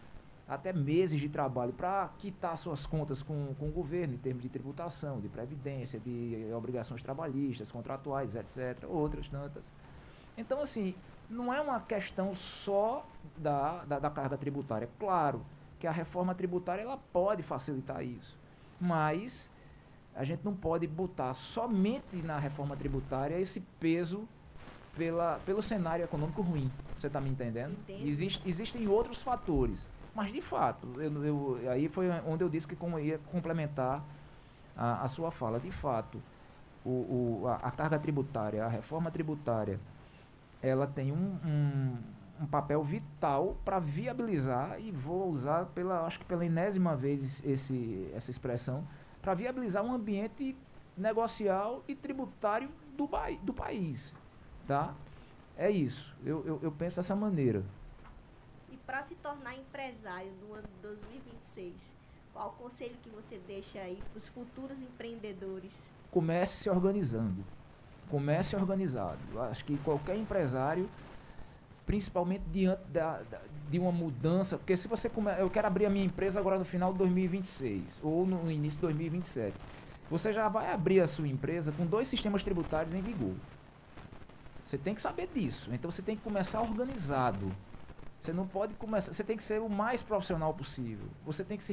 até meses de trabalho, para quitar suas contas com o governo, em termos de tributação, de previdência, de obrigações trabalhistas, contratuais, etc., outras tantas. Então, assim, não é uma questão só da carga tributária. Claro que a reforma tributária ela pode facilitar isso, mas a gente não pode botar somente na reforma tributária esse peso pelo cenário econômico ruim. Você está me entendendo? Existem outros fatores, mas de fato, aí foi onde eu disse que ia complementar a sua fala. De fato, a carga tributária, a reforma tributária, ela tem um papel vital para viabilizar, e vou usar acho que pela enésima vez essa expressão, para viabilizar um ambiente negocial e tributário do país, tá? É isso, eu penso dessa maneira. E para se tornar empresário no ano de 2026, qual o conselho que você deixa aí para os futuros empreendedores? Comece se organizando, comece organizado. Eu acho que qualquer empresário, principalmente diante de uma mudança, porque se você eu quero abrir a minha empresa agora no final de 2026 ou no início de 2027, você já vai abrir a sua empresa com 2 sistemas tributários em vigor. Você tem que saber disso, então você tem que começar organizado. Você não pode começar, você tem que ser o mais profissional possível. Você tem que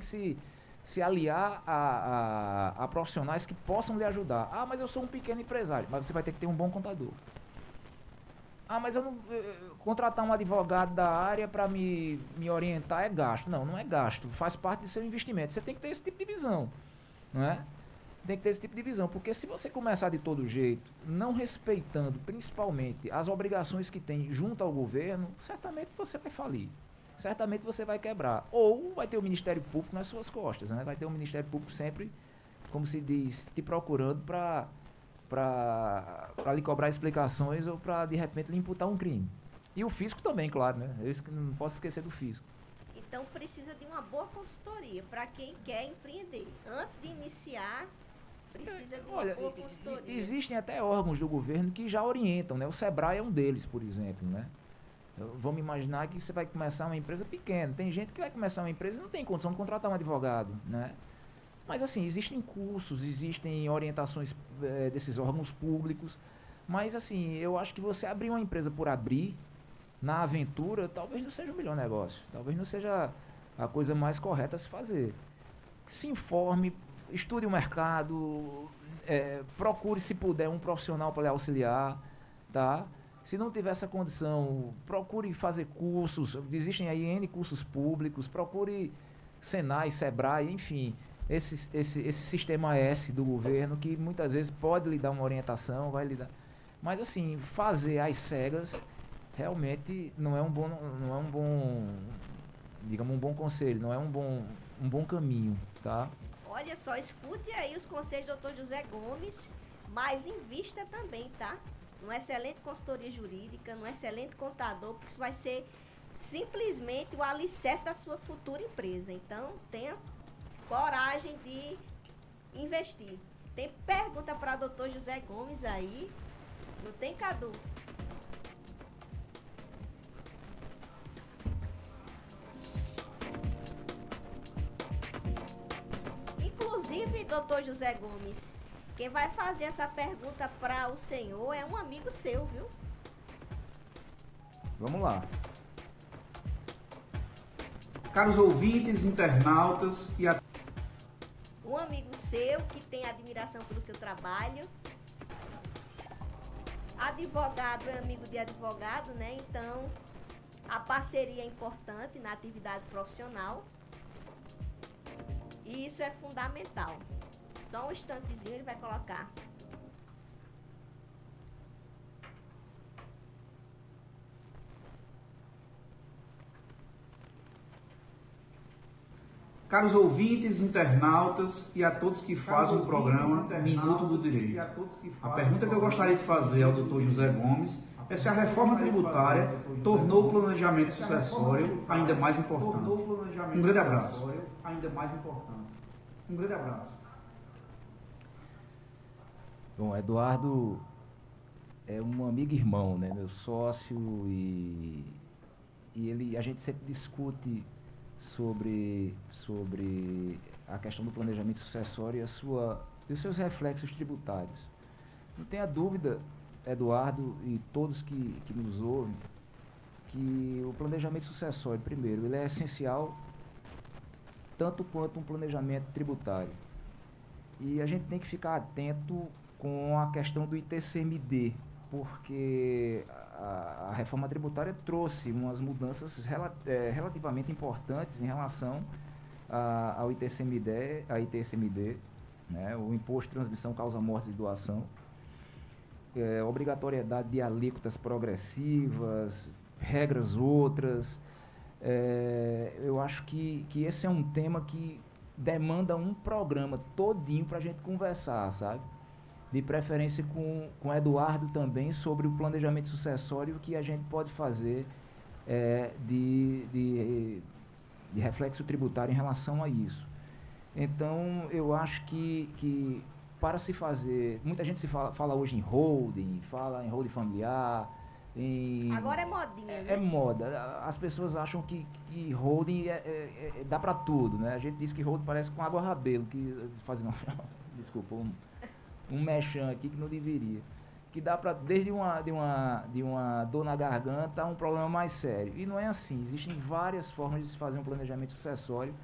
se se aliar a profissionais que possam lhe ajudar. Ah, mas eu sou um pequeno empresário. Mas você vai ter que ter um bom contador. Ah, mas eu não contratar um advogado da área para me orientar é gasto. Não, não é gasto. Faz parte do seu investimento. Você tem que ter esse tipo de visão, não é? Tem que ter esse tipo de visão, porque se você começar de todo jeito, não respeitando principalmente as obrigações que tem junto ao governo, certamente você vai falir. Certamente você vai quebrar. Ou vai ter o Ministério Público nas suas costas, né? Vai ter o Ministério Público sempre, como se diz, te procurando para lhe cobrar explicações ou para, de repente, lhe imputar um crime. E o fisco também, claro, né? Eu não posso esquecer do fisco. Então precisa de uma boa consultoria para quem quer empreender. Antes de iniciar, precisa de uma boa consultoria. Existem até órgãos do governo que já orientam, né? O Sebrae é um deles, por exemplo, né? Vamos imaginar que você vai começar uma empresa pequena. Tem gente que vai começar uma empresa e não tem condição de contratar um advogado, né? Mas assim, existem cursos, existem orientações desses órgãos públicos. Mas assim, eu acho que você abrir uma empresa por abrir, na aventura, talvez não seja o melhor negócio. Talvez não seja a coisa mais correta a se fazer. Se informe, estude o mercado, procure, se puder, um profissional para lhe auxiliar, tá? Se não tiver essa condição, procure fazer cursos. Existem aí N cursos públicos, procure Senai, Sebrae, enfim, esse sistema S do governo que muitas vezes pode lhe dar uma orientação, vai lhe dar. Mas assim, fazer às cegas realmente não é um bom, digamos, um bom conselho, não é um bom caminho, tá? Olha só, escute aí os conselhos do Dr. José Gomes, mas invista também, tá? Numa excelente consultoria jurídica, num excelente contador, porque isso vai ser simplesmente o alicerce da sua futura empresa. Então, tenha coragem de investir. Tem pergunta para Dr. José Gomes aí? Não tem, Cadu? Inclusive, Dr. José Gomes, quem vai fazer essa pergunta para o senhor é um amigo seu, viu? Vamos lá. Caros ouvintes, internautas e Um amigo seu que tem admiração pelo seu trabalho. Advogado é amigo de advogado, né? Então, a parceria é importante na atividade profissional. E isso é fundamental. Só um instantezinho ele vai colocar. caros ouvintes, internautas e a todos que fazem o programa Minuto do Direito. A pergunta que eu gostaria de fazer ao Dr. José Gomes é se a reforma tributária tornou o planejamento sucessório ainda mais importante. Um grande abraço. Um grande abraço. Bom, Eduardo é um amigo e irmão, né? Meu sócio e a gente sempre discute sobre a questão do planejamento sucessório e os seus reflexos tributários. Não tenha dúvida, Eduardo e todos que nos ouvem, que o planejamento sucessório, primeiro, ele é essencial tanto quanto um planejamento tributário. E a gente tem que ficar atento com a questão do ITCMD, porque a reforma tributária trouxe umas mudanças relativamente importantes em relação ao ITCMD, né, o Imposto de Transmissão, Causa, Mortes e Doação, obrigatoriedade de alíquotas progressivas, regras outras. Eu acho que esse é um tema que demanda um programa todinho para a gente conversar, sabe? De preferência com o Eduardo também, sobre o planejamento sucessório que a gente pode fazer de reflexo tributário em relação a isso. Então, eu acho que para se fazer... Muita gente fala hoje em holding, fala em holding familiar, Agora é modinha, né? É moda. As pessoas acham que holding dá para tudo, né? A gente diz que holding parece com água rabelo, desculpa, um mechan aqui que não deveria. Que dá para, desde uma dor na garganta a um problema mais sério. E não é assim. Existem várias formas de se fazer um planejamento sucessório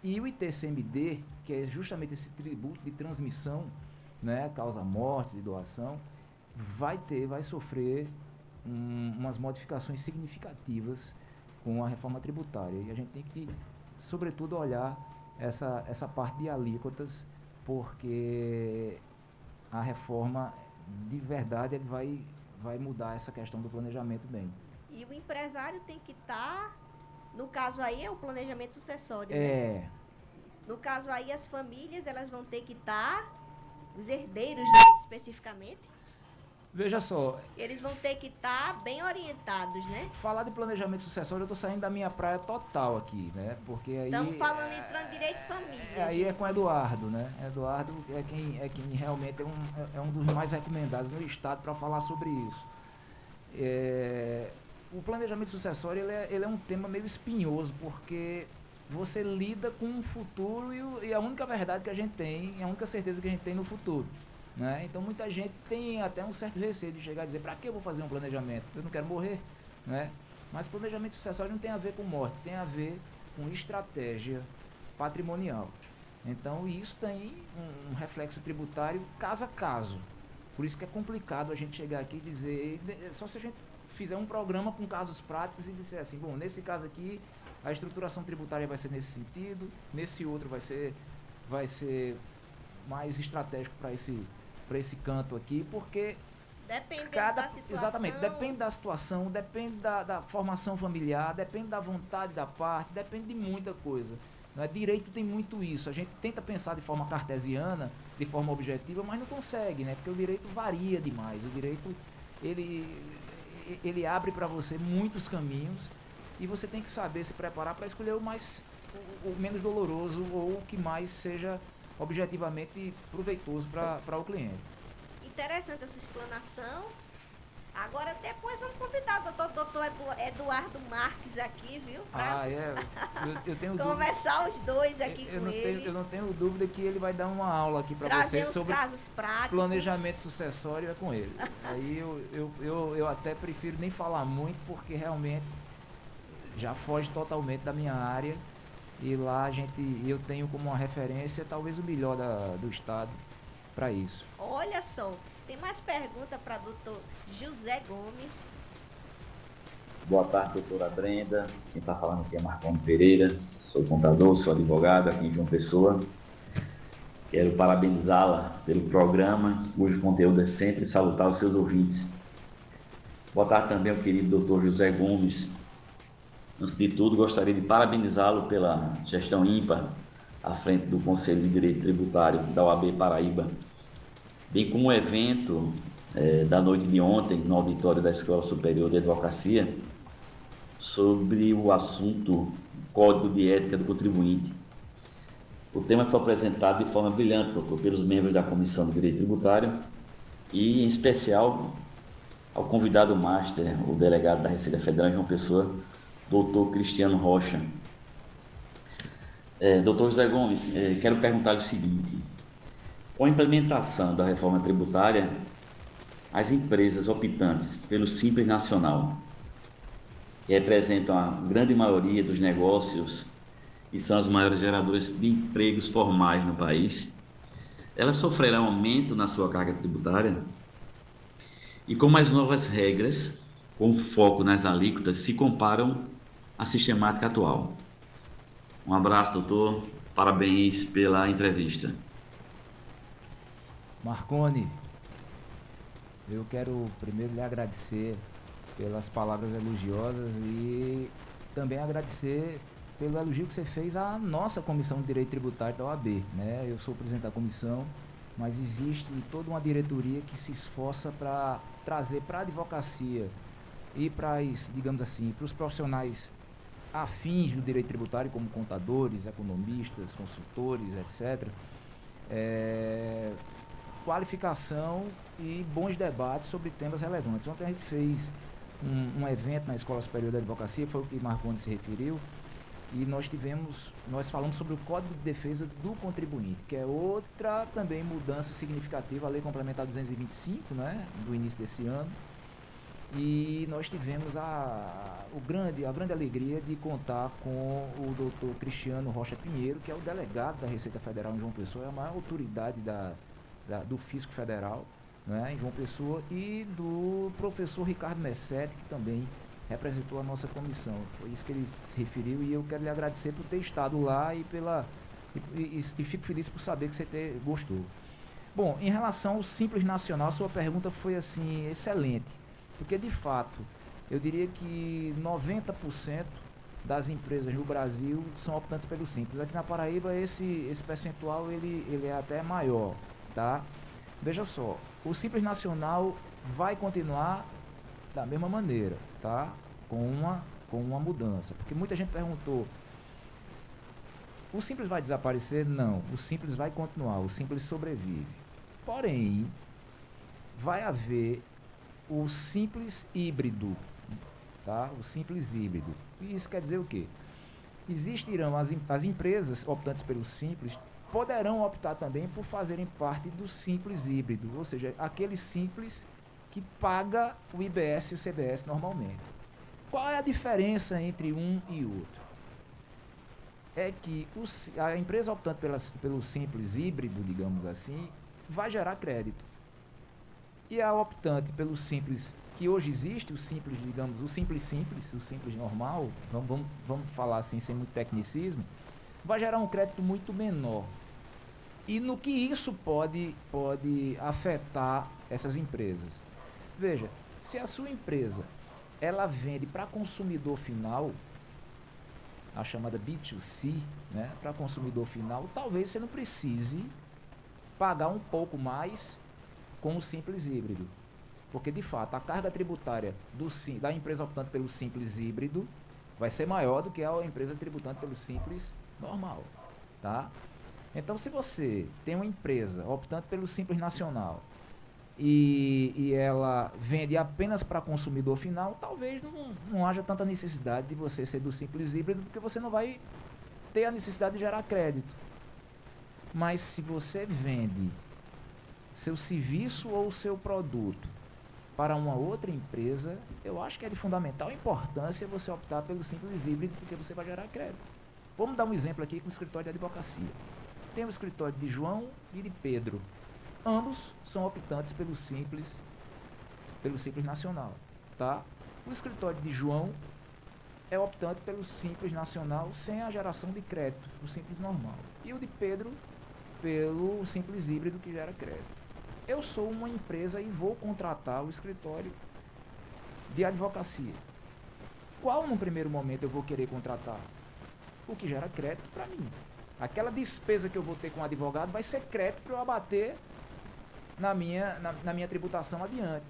E o ITCMD, que é justamente esse tributo de transmissão, né, causa mortes e doação, vai sofrer umas modificações significativas com a reforma tributária. E a gente tem que, sobretudo, olhar essa parte de alíquotas, porque a reforma, de verdade, ele vai mudar essa questão do planejamento bem. E o empresário tem que estar, no caso aí é o planejamento sucessório, né? É, No caso aí as famílias, elas vão ter que estar, os herdeiros, né, especificamente, veja só, eles vão ter que estar bem orientados, né? falar de planejamento sucessório, eu estou saindo da minha praia total aqui, né? Porque aí... Estamos falando entrando direito de família. Aí é com o Eduardo, né? Eduardo é quem realmente é um dos mais recomendados no Estado para falar sobre isso. O planejamento sucessório ele é um tema meio espinhoso, porque você lida com o futuro e a única verdade que a gente tem, a única certeza que a gente tem no futuro. Né? Então muita gente tem até um certo receio de chegar e dizer, para que eu vou fazer um planejamento? Eu não quero morrer. Né? Mas planejamento sucessório não tem a ver com morte, tem a ver com estratégia patrimonial. Então isso tem um reflexo tributário caso a caso. Por isso que é complicado a gente chegar aqui e dizer, só se a gente fizer um programa com casos práticos e disser assim, bom, nesse caso aqui a estruturação tributária vai ser nesse sentido, nesse outro vai ser mais estratégico para esse canto aqui, porque Dependendo cada, da situação. exatamente, depende da situação, depende da formação familiar, depende da vontade da parte, depende de muita coisa. Né? Direito tem muito isso, a gente tenta pensar de forma cartesiana, de forma objetiva, mas não consegue, né? Porque o direito varia demais, o direito ele abre para você muitos caminhos e você tem que saber se preparar para escolher o menos doloroso ou o que mais seja objetivamente proveitoso para o cliente. Interessante a sua explanação. Agora depois vamos convidar o doutor Eduardo Marques aqui, viu? Pra Eu tenho conversar os dois aqui com ele. Eu não tenho dúvida que ele vai dar uma aula aqui para Trazer vocês os sobre casos práticos. planejamento sucessório, é com ele. Aí eu até prefiro nem falar muito, porque realmente já foge totalmente da minha área. E lá eu tenho como uma referência talvez o melhor do estado para isso. Olha só, tem mais pergunta para doutor José Gomes. Boa tarde, doutora Brenda. Quem está falando aqui é Marconi Pereira. Sou contador, sou advogado aqui em João Pessoa. Quero parabenizá-la pelo programa, cujo conteúdo é sempre salutar os seus ouvintes. Boa tarde também ao querido doutor José Gomes. Antes de tudo, gostaria de parabenizá-lo pela gestão ímpar à frente do Conselho de Direito Tributário da OAB Paraíba, bem como o evento da noite de ontem, no auditório da Escola Superior de Advocacia, sobre o assunto Código de Ética do Contribuinte. O tema foi apresentado de forma brilhante, doutor, pelos membros da Comissão de Direito Tributário e, em especial, ao convidado master, o delegado da Receita Federal em João Pessoa, doutor Cristiano Rocha. Doutor José Gomes, quero perguntar-lhe o seguinte: com a implementação da reforma tributária, as empresas optantes pelo Simples Nacional, que representam a grande maioria dos negócios e são as maiores geradoras de empregos formais no país, elas sofrerão aumento na sua carga tributária? E como as novas regras, com foco nas alíquotas, se comparam à sistemática atual? Um abraço, doutor. Parabéns pela entrevista. Marconi, eu quero primeiro lhe agradecer pelas palavras elogiosas e também agradecer pelo elogio que você fez à nossa Comissão de Direito Tributário da OAB. Né? Eu sou o presidente da comissão, mas existe toda uma diretoria que se esforça para trazer para a advocacia e para, digamos assim, para os profissionais afins do direito tributário, como contadores, economistas, consultores, etc., qualificação e bons debates sobre temas relevantes. Ontem a gente fez um evento na Escola Superior da Advocacia, foi o que Marconi se referiu, e nós falamos sobre o Código de Defesa do Contribuinte, que é outra também mudança significativa, a Lei Complementar 225, né, do início desse ano, E nós tivemos a grande alegria de contar com o doutor Cristiano Rocha Pinheiro, que é o delegado da Receita Federal em João Pessoa, é a maior autoridade do Fisco Federal, né, em João Pessoa, e do professor Ricardo Messetti, que também representou a nossa comissão. Foi isso que ele se referiu, e eu quero lhe agradecer por ter estado lá e fico feliz por saber que você gostou. Bom, em relação ao Simples Nacional, sua pergunta foi assim excelente, porque de fato eu diria que 90% das empresas no Brasil são optantes pelo Simples. Aqui na Paraíba esse percentual ele é até maior, tá? Veja só, o Simples Nacional vai continuar da mesma maneira, tá? Com uma mudança, porque muita gente perguntou: o Simples vai desaparecer? Não, o Simples vai continuar, o Simples sobrevive. Porém, vai haver o Simples híbrido, tá? O Simples híbrido. E isso quer dizer o quê? Existirão as empresas optantes pelo Simples poderão optar também por fazerem parte do Simples híbrido, ou seja, aquele Simples que paga o IBS e o CBS normalmente. Qual é a diferença entre um e outro? É que a empresa optante pelo Simples híbrido, digamos assim, vai gerar crédito. E a optante pelo Simples, que hoje existe, o Simples, digamos, o Simples, o Simples normal, vamos falar assim, sem muito tecnicismo, vai gerar um crédito muito menor. E no que isso pode afetar essas empresas? Veja, se a sua empresa ela vende para consumidor final, a chamada B2C, né, para consumidor final, talvez você não precise pagar um pouco mais com o Simples híbrido. Porque, de fato, a carga tributária da empresa optante pelo Simples híbrido vai ser maior do que a empresa tributante pelo Simples normal, tá? Então, se você tem uma empresa optante pelo Simples Nacional e ela vende apenas para consumidor final, talvez não haja tanta necessidade de você ser do Simples híbrido, porque você não vai ter a necessidade de gerar crédito. Mas se você vende seu serviço ou seu produto para uma outra empresa, eu acho que é de fundamental importância você optar pelo Simples híbrido, porque você vai gerar crédito. Vamos dar um exemplo aqui com o escritório de advocacia. Tem o escritório de João e de Pedro. Ambos são optantes pelo Simples Nacional, tá? O escritório de João é optante pelo Simples Nacional sem a geração de crédito, o Simples normal. E o de Pedro pelo Simples híbrido, que gera crédito. Eu sou uma empresa e vou contratar o escritório de advocacia. Qual, no primeiro momento, eu vou querer contratar? O que gera crédito para mim. Aquela despesa que eu vou ter com o advogado vai ser crédito para eu abater na minha tributação adiante.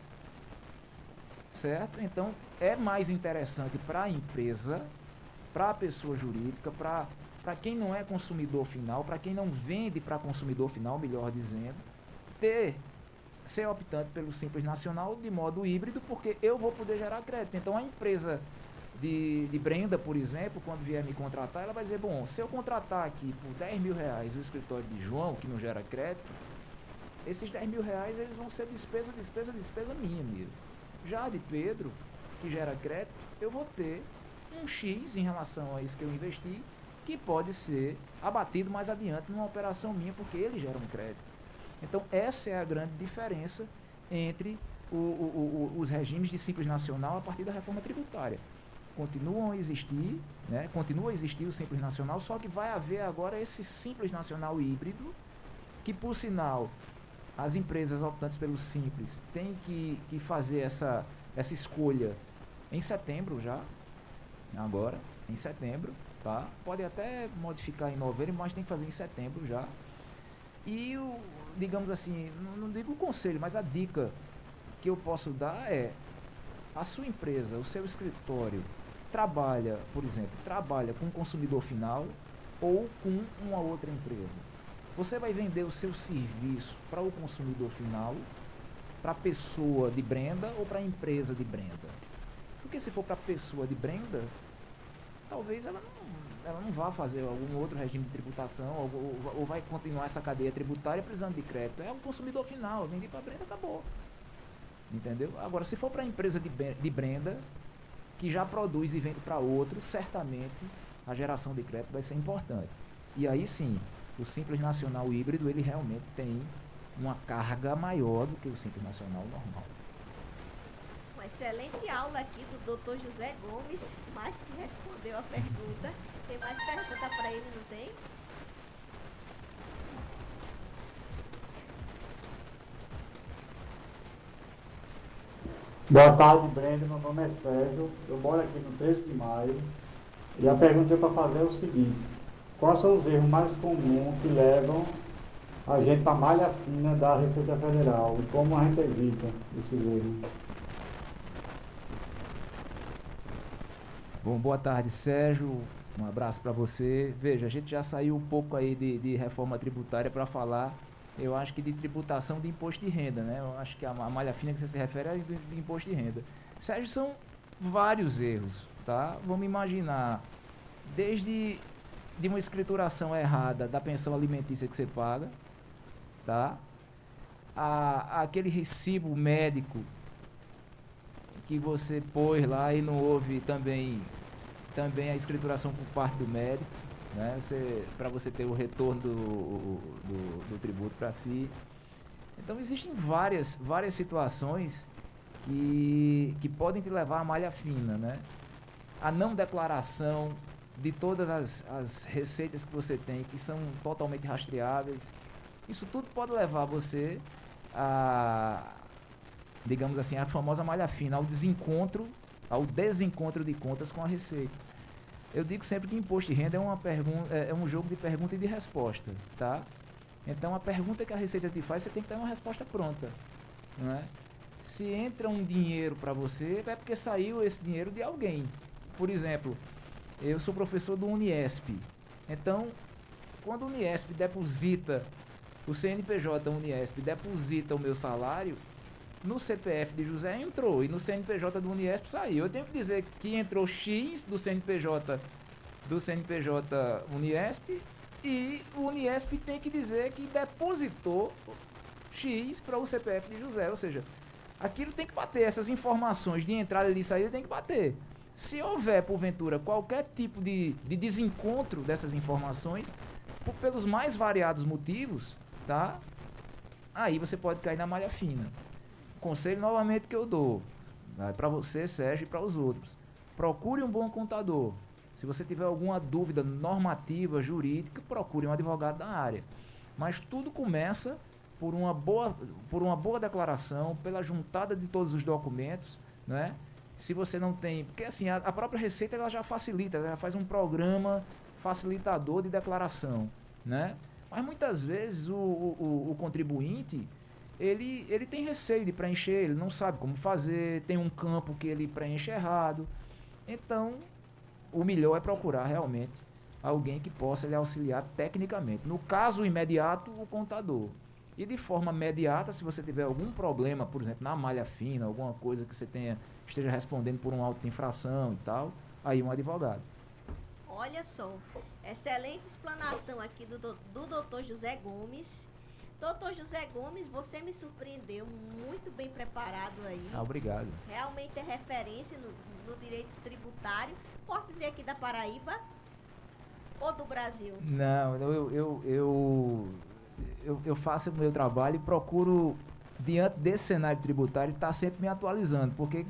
Certo? Então, é mais interessante para a empresa, para a pessoa jurídica, para quem não é consumidor final, para quem não vende para consumidor final, melhor dizendo, ser optante pelo Simples Nacional de modo híbrido, porque eu vou poder gerar crédito. Então, a empresa de Brenda, por exemplo, quando vier me contratar, ela vai dizer: bom, se eu contratar aqui por R$10.000 o escritório de João, que não gera crédito, esses R$10.000 eles vão ser despesa minha mesmo. Já de Pedro, que gera crédito, eu vou ter um X em relação a isso que eu investi, que pode ser abatido mais adiante numa operação minha, porque ele gera um crédito. Então, essa é a grande diferença entre os regimes de Simples Nacional a partir da reforma tributária. Continuam a existir, né? Continua a existir o Simples Nacional, só que vai haver agora esse Simples Nacional híbrido, que, por sinal, as empresas optantes pelo Simples têm que fazer essa escolha em setembro já, agora, em setembro, tá? Pode até modificar em novembro, mas tem que fazer em setembro já. E, digamos assim, não digo o conselho, mas a dica que eu posso dar é: a sua empresa, o seu escritório, trabalha, por exemplo, com o consumidor final ou com uma outra empresa. Você vai vender o seu serviço para o consumidor final, para a pessoa de Brenda ou para a empresa de Brenda? Porque se for para a pessoa de Brenda, talvez ela não vá fazer algum outro regime de tributação ou vai continuar essa cadeia tributária precisando de crédito. É o consumidor final, vendi para Brenda, acabou. entendeu? Agora, se for para a empresa de Brenda, que já produz e vende para outro, certamente a geração de crédito vai ser importante. E aí sim, o Simples Nacional híbrido, ele realmente tem uma carga maior do que o Simples Nacional normal. Uma excelente aula aqui do Dr. José Gomes, mais que respondeu a pergunta. Tem mais pergunta para ele, não tem? Boa tarde, Brenda. Meu nome é Sérgio. Eu moro aqui no 13 de Maio. E a pergunta para fazer é o seguinte: quais são os erros mais comuns que levam a gente para a malha fina da Receita Federal e como a gente evita esses erros? Bom, boa tarde, Sérgio. Um abraço para você. Veja, a gente já saiu um pouco aí de reforma tributária para falar, eu acho que de tributação de imposto de renda, né? Eu acho que a malha fina que você se refere é de imposto de renda. Sérgio, são vários erros, tá? Vamos imaginar, desde de uma escrituração errada da pensão alimentícia que você paga, tá? Aquele recibo médico que você pôs lá e não houve também a escrituração por parte do médico, né? Para você ter o retorno do tributo para si. Então existem várias situações que podem te levar à malha fina, né? A não declaração de todas as receitas que você tem, que são totalmente rastreáveis. Isso tudo pode levar você a, digamos assim, a famosa malha fina, ao desencontro de contas com a receita. Eu digo sempre que imposto de renda é um jogo de pergunta e de resposta, tá? Então a pergunta que a Receita te faz, você tem que ter uma resposta pronta, não é? Se entra um dinheiro para você, é porque saiu esse dinheiro de alguém. Por exemplo, eu sou professor do Uniesp. Então, quando o Uniesp deposita, o CNPJ Uniesp deposita o meu salário, no CPF de José entrou e no CNPJ do Uniesp saiu. Eu tenho que dizer que entrou X do CNPJ Uniesp e o Uniesp tem que dizer que depositou X para o CPF de José. Ou seja, aquilo tem que bater, essas informações de entrada e de saída tem que bater. Se houver, porventura, qualquer tipo de desencontro dessas informações, pelos mais variados motivos, tá? Aí você pode cair na malha fina. Conselho novamente que eu dou, para você, Sérgio, e para os outros: procure um bom contador. Se você tiver alguma dúvida normativa, jurídica, procure um advogado da área. Mas tudo começa por uma boa declaração, pela juntada de todos os documentos, né? Se você não tem, porque assim, a própria Receita ela já facilita, ela já faz um programa facilitador de declaração, né? Mas muitas vezes o contribuinte ele tem receio de preencher, ele não sabe como fazer, tem um campo que ele preenche errado. Então, o melhor é procurar realmente alguém que possa lhe auxiliar tecnicamente. No caso imediato, o contador. E de forma imediata, se você tiver algum problema, por exemplo, na malha fina, alguma coisa que você esteja respondendo por um auto de infração e tal, aí um advogado. Olha só, excelente explanação aqui do Dr. José Gomes. Doutor José Gomes, você me surpreendeu, muito bem preparado aí. Obrigado. Realmente é referência no direito tributário. Posso dizer aqui da Paraíba ou do Brasil? Não, eu faço o meu trabalho e procuro, diante desse cenário tributário, estar sempre me atualizando, porque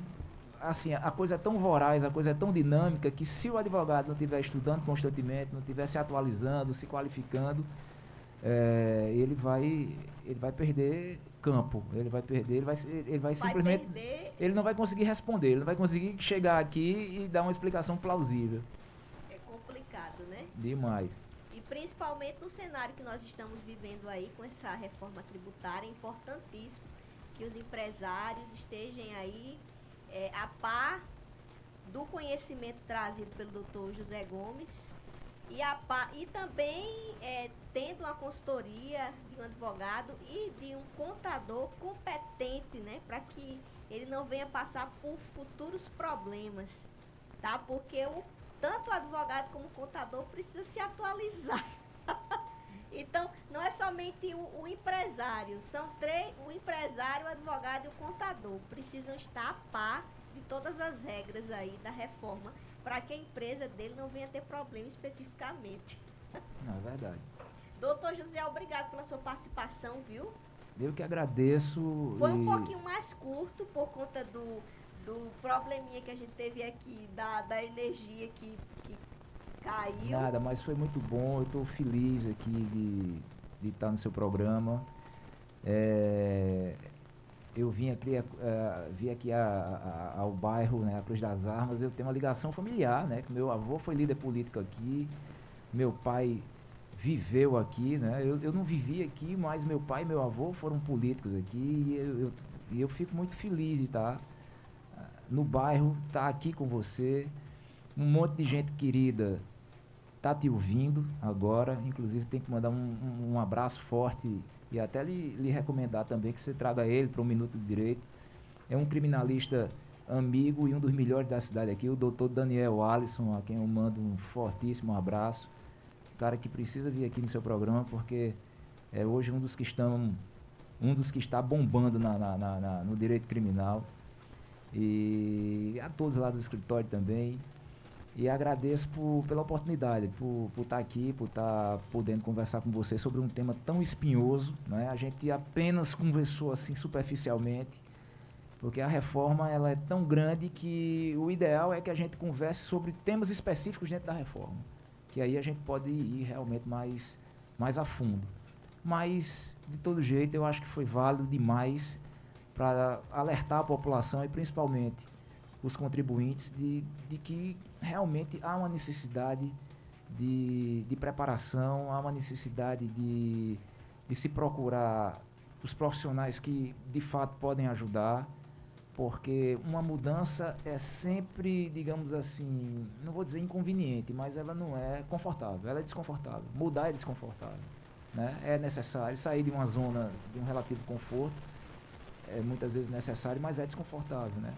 assim, a coisa é tão voraz, a coisa é tão dinâmica, que se o advogado não estiver estudando constantemente, não estiver se atualizando, se qualificando, ele vai perder campo, ele vai simplesmente perder. Ele não vai conseguir responder, ele não vai conseguir chegar aqui e dar uma explicação plausível. É complicado, né? Demais. E principalmente no cenário que nós estamos vivendo aí com essa reforma tributária, é importantíssimo que os empresários estejam aí a par do conhecimento trazido pelo Dr. José Gomes e também tendo uma consultoria de um advogado e de um contador competente, né, para que ele não venha passar por futuros problemas, tá? Porque tanto o advogado como o contador precisa se atualizar. Então, não é somente o empresário, são três, o empresário, o advogado e o contador. Precisam estar a par de todas as regras aí da reforma, para que a empresa dele não venha ter problema especificamente. Não, é verdade. Doutor José, obrigado pela sua participação, viu? Eu que agradeço. Foi um pouquinho mais curto por conta do probleminha que a gente teve aqui, da energia que caiu. Nada, mas foi muito bom. Eu estou feliz aqui de estar no seu programa. Eu vim aqui ao bairro, né, a Cruz das Armas. Eu tenho uma ligação familiar, né? Que meu avô foi líder político aqui, meu pai viveu aqui, né? Eu não vivi aqui, mas meu pai e meu avô foram políticos aqui e eu fico muito feliz de estar no bairro, estar aqui com você. Um monte de gente querida está te ouvindo agora, inclusive tem que mandar um abraço forte e até lhe recomendar também que você traga ele para o Minuto do Direito. É um criminalista amigo e um dos melhores da cidade aqui, o doutor Daniel Alisson, a quem eu mando um fortíssimo abraço. Cara que precisa vir aqui no seu programa, porque é hoje um dos que está bombando no direito criminal. E a todos lá do escritório também. E agradeço pela oportunidade, por estar aqui, por estar podendo conversar com você sobre um tema tão espinhoso, né? A gente apenas conversou assim superficialmente, porque a reforma ela é tão grande que o ideal é que a gente converse sobre temas específicos dentro da reforma, que aí a gente pode ir realmente mais a fundo. Mas, de todo jeito, eu acho que foi válido demais para alertar a população e principalmente os contribuintes de que realmente há uma necessidade de preparação, há uma necessidade de se procurar os profissionais que de fato podem ajudar, porque uma mudança é sempre, digamos assim, não vou dizer inconveniente, mas ela não é confortável, ela é desconfortável. Mudar é desconfortável, né? É necessário sair de uma zona de um relativo conforto, é muitas vezes necessário, mas é desconfortável, né?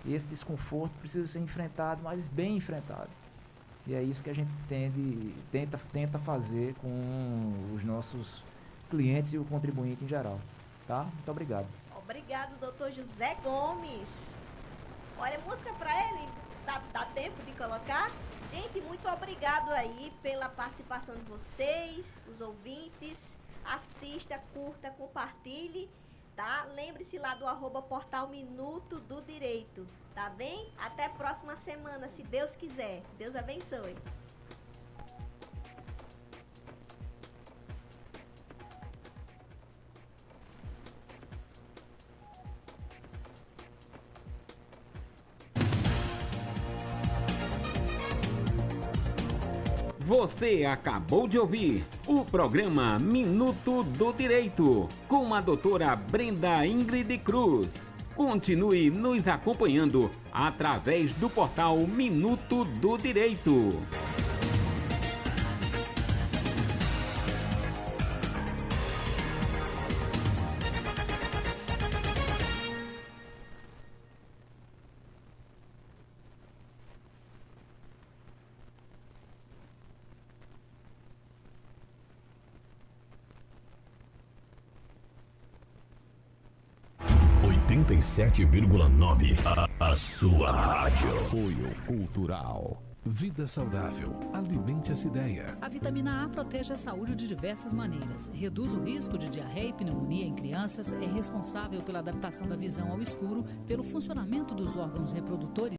E esse desconforto precisa ser enfrentado, mas bem enfrentado. E é isso que a gente tenta fazer com os nossos clientes e o contribuinte em geral. Tá? Muito obrigado. Obrigado, doutor José Gomes. Olha, música para ele. Dá tempo de colocar? Gente, muito obrigado aí pela participação de vocês, os ouvintes. Assista, curta, compartilhe. Tá? Lembre-se lá do @portal Minuto do Direito, tá bem? Até a próxima semana, se Deus quiser. Deus abençoe. Você acabou de ouvir o programa Minuto do Direito, com a doutora Brenda Ingrid Cruz. Continue nos acompanhando através do portal Minuto do Direito. A sua rádio. Apoio Cultural. Vida saudável. Alimente essa ideia. A vitamina A protege a saúde de diversas maneiras. Reduz o risco de diarreia e pneumonia em crianças, é responsável pela adaptação da visão ao escuro, pelo funcionamento dos órgãos reprodutores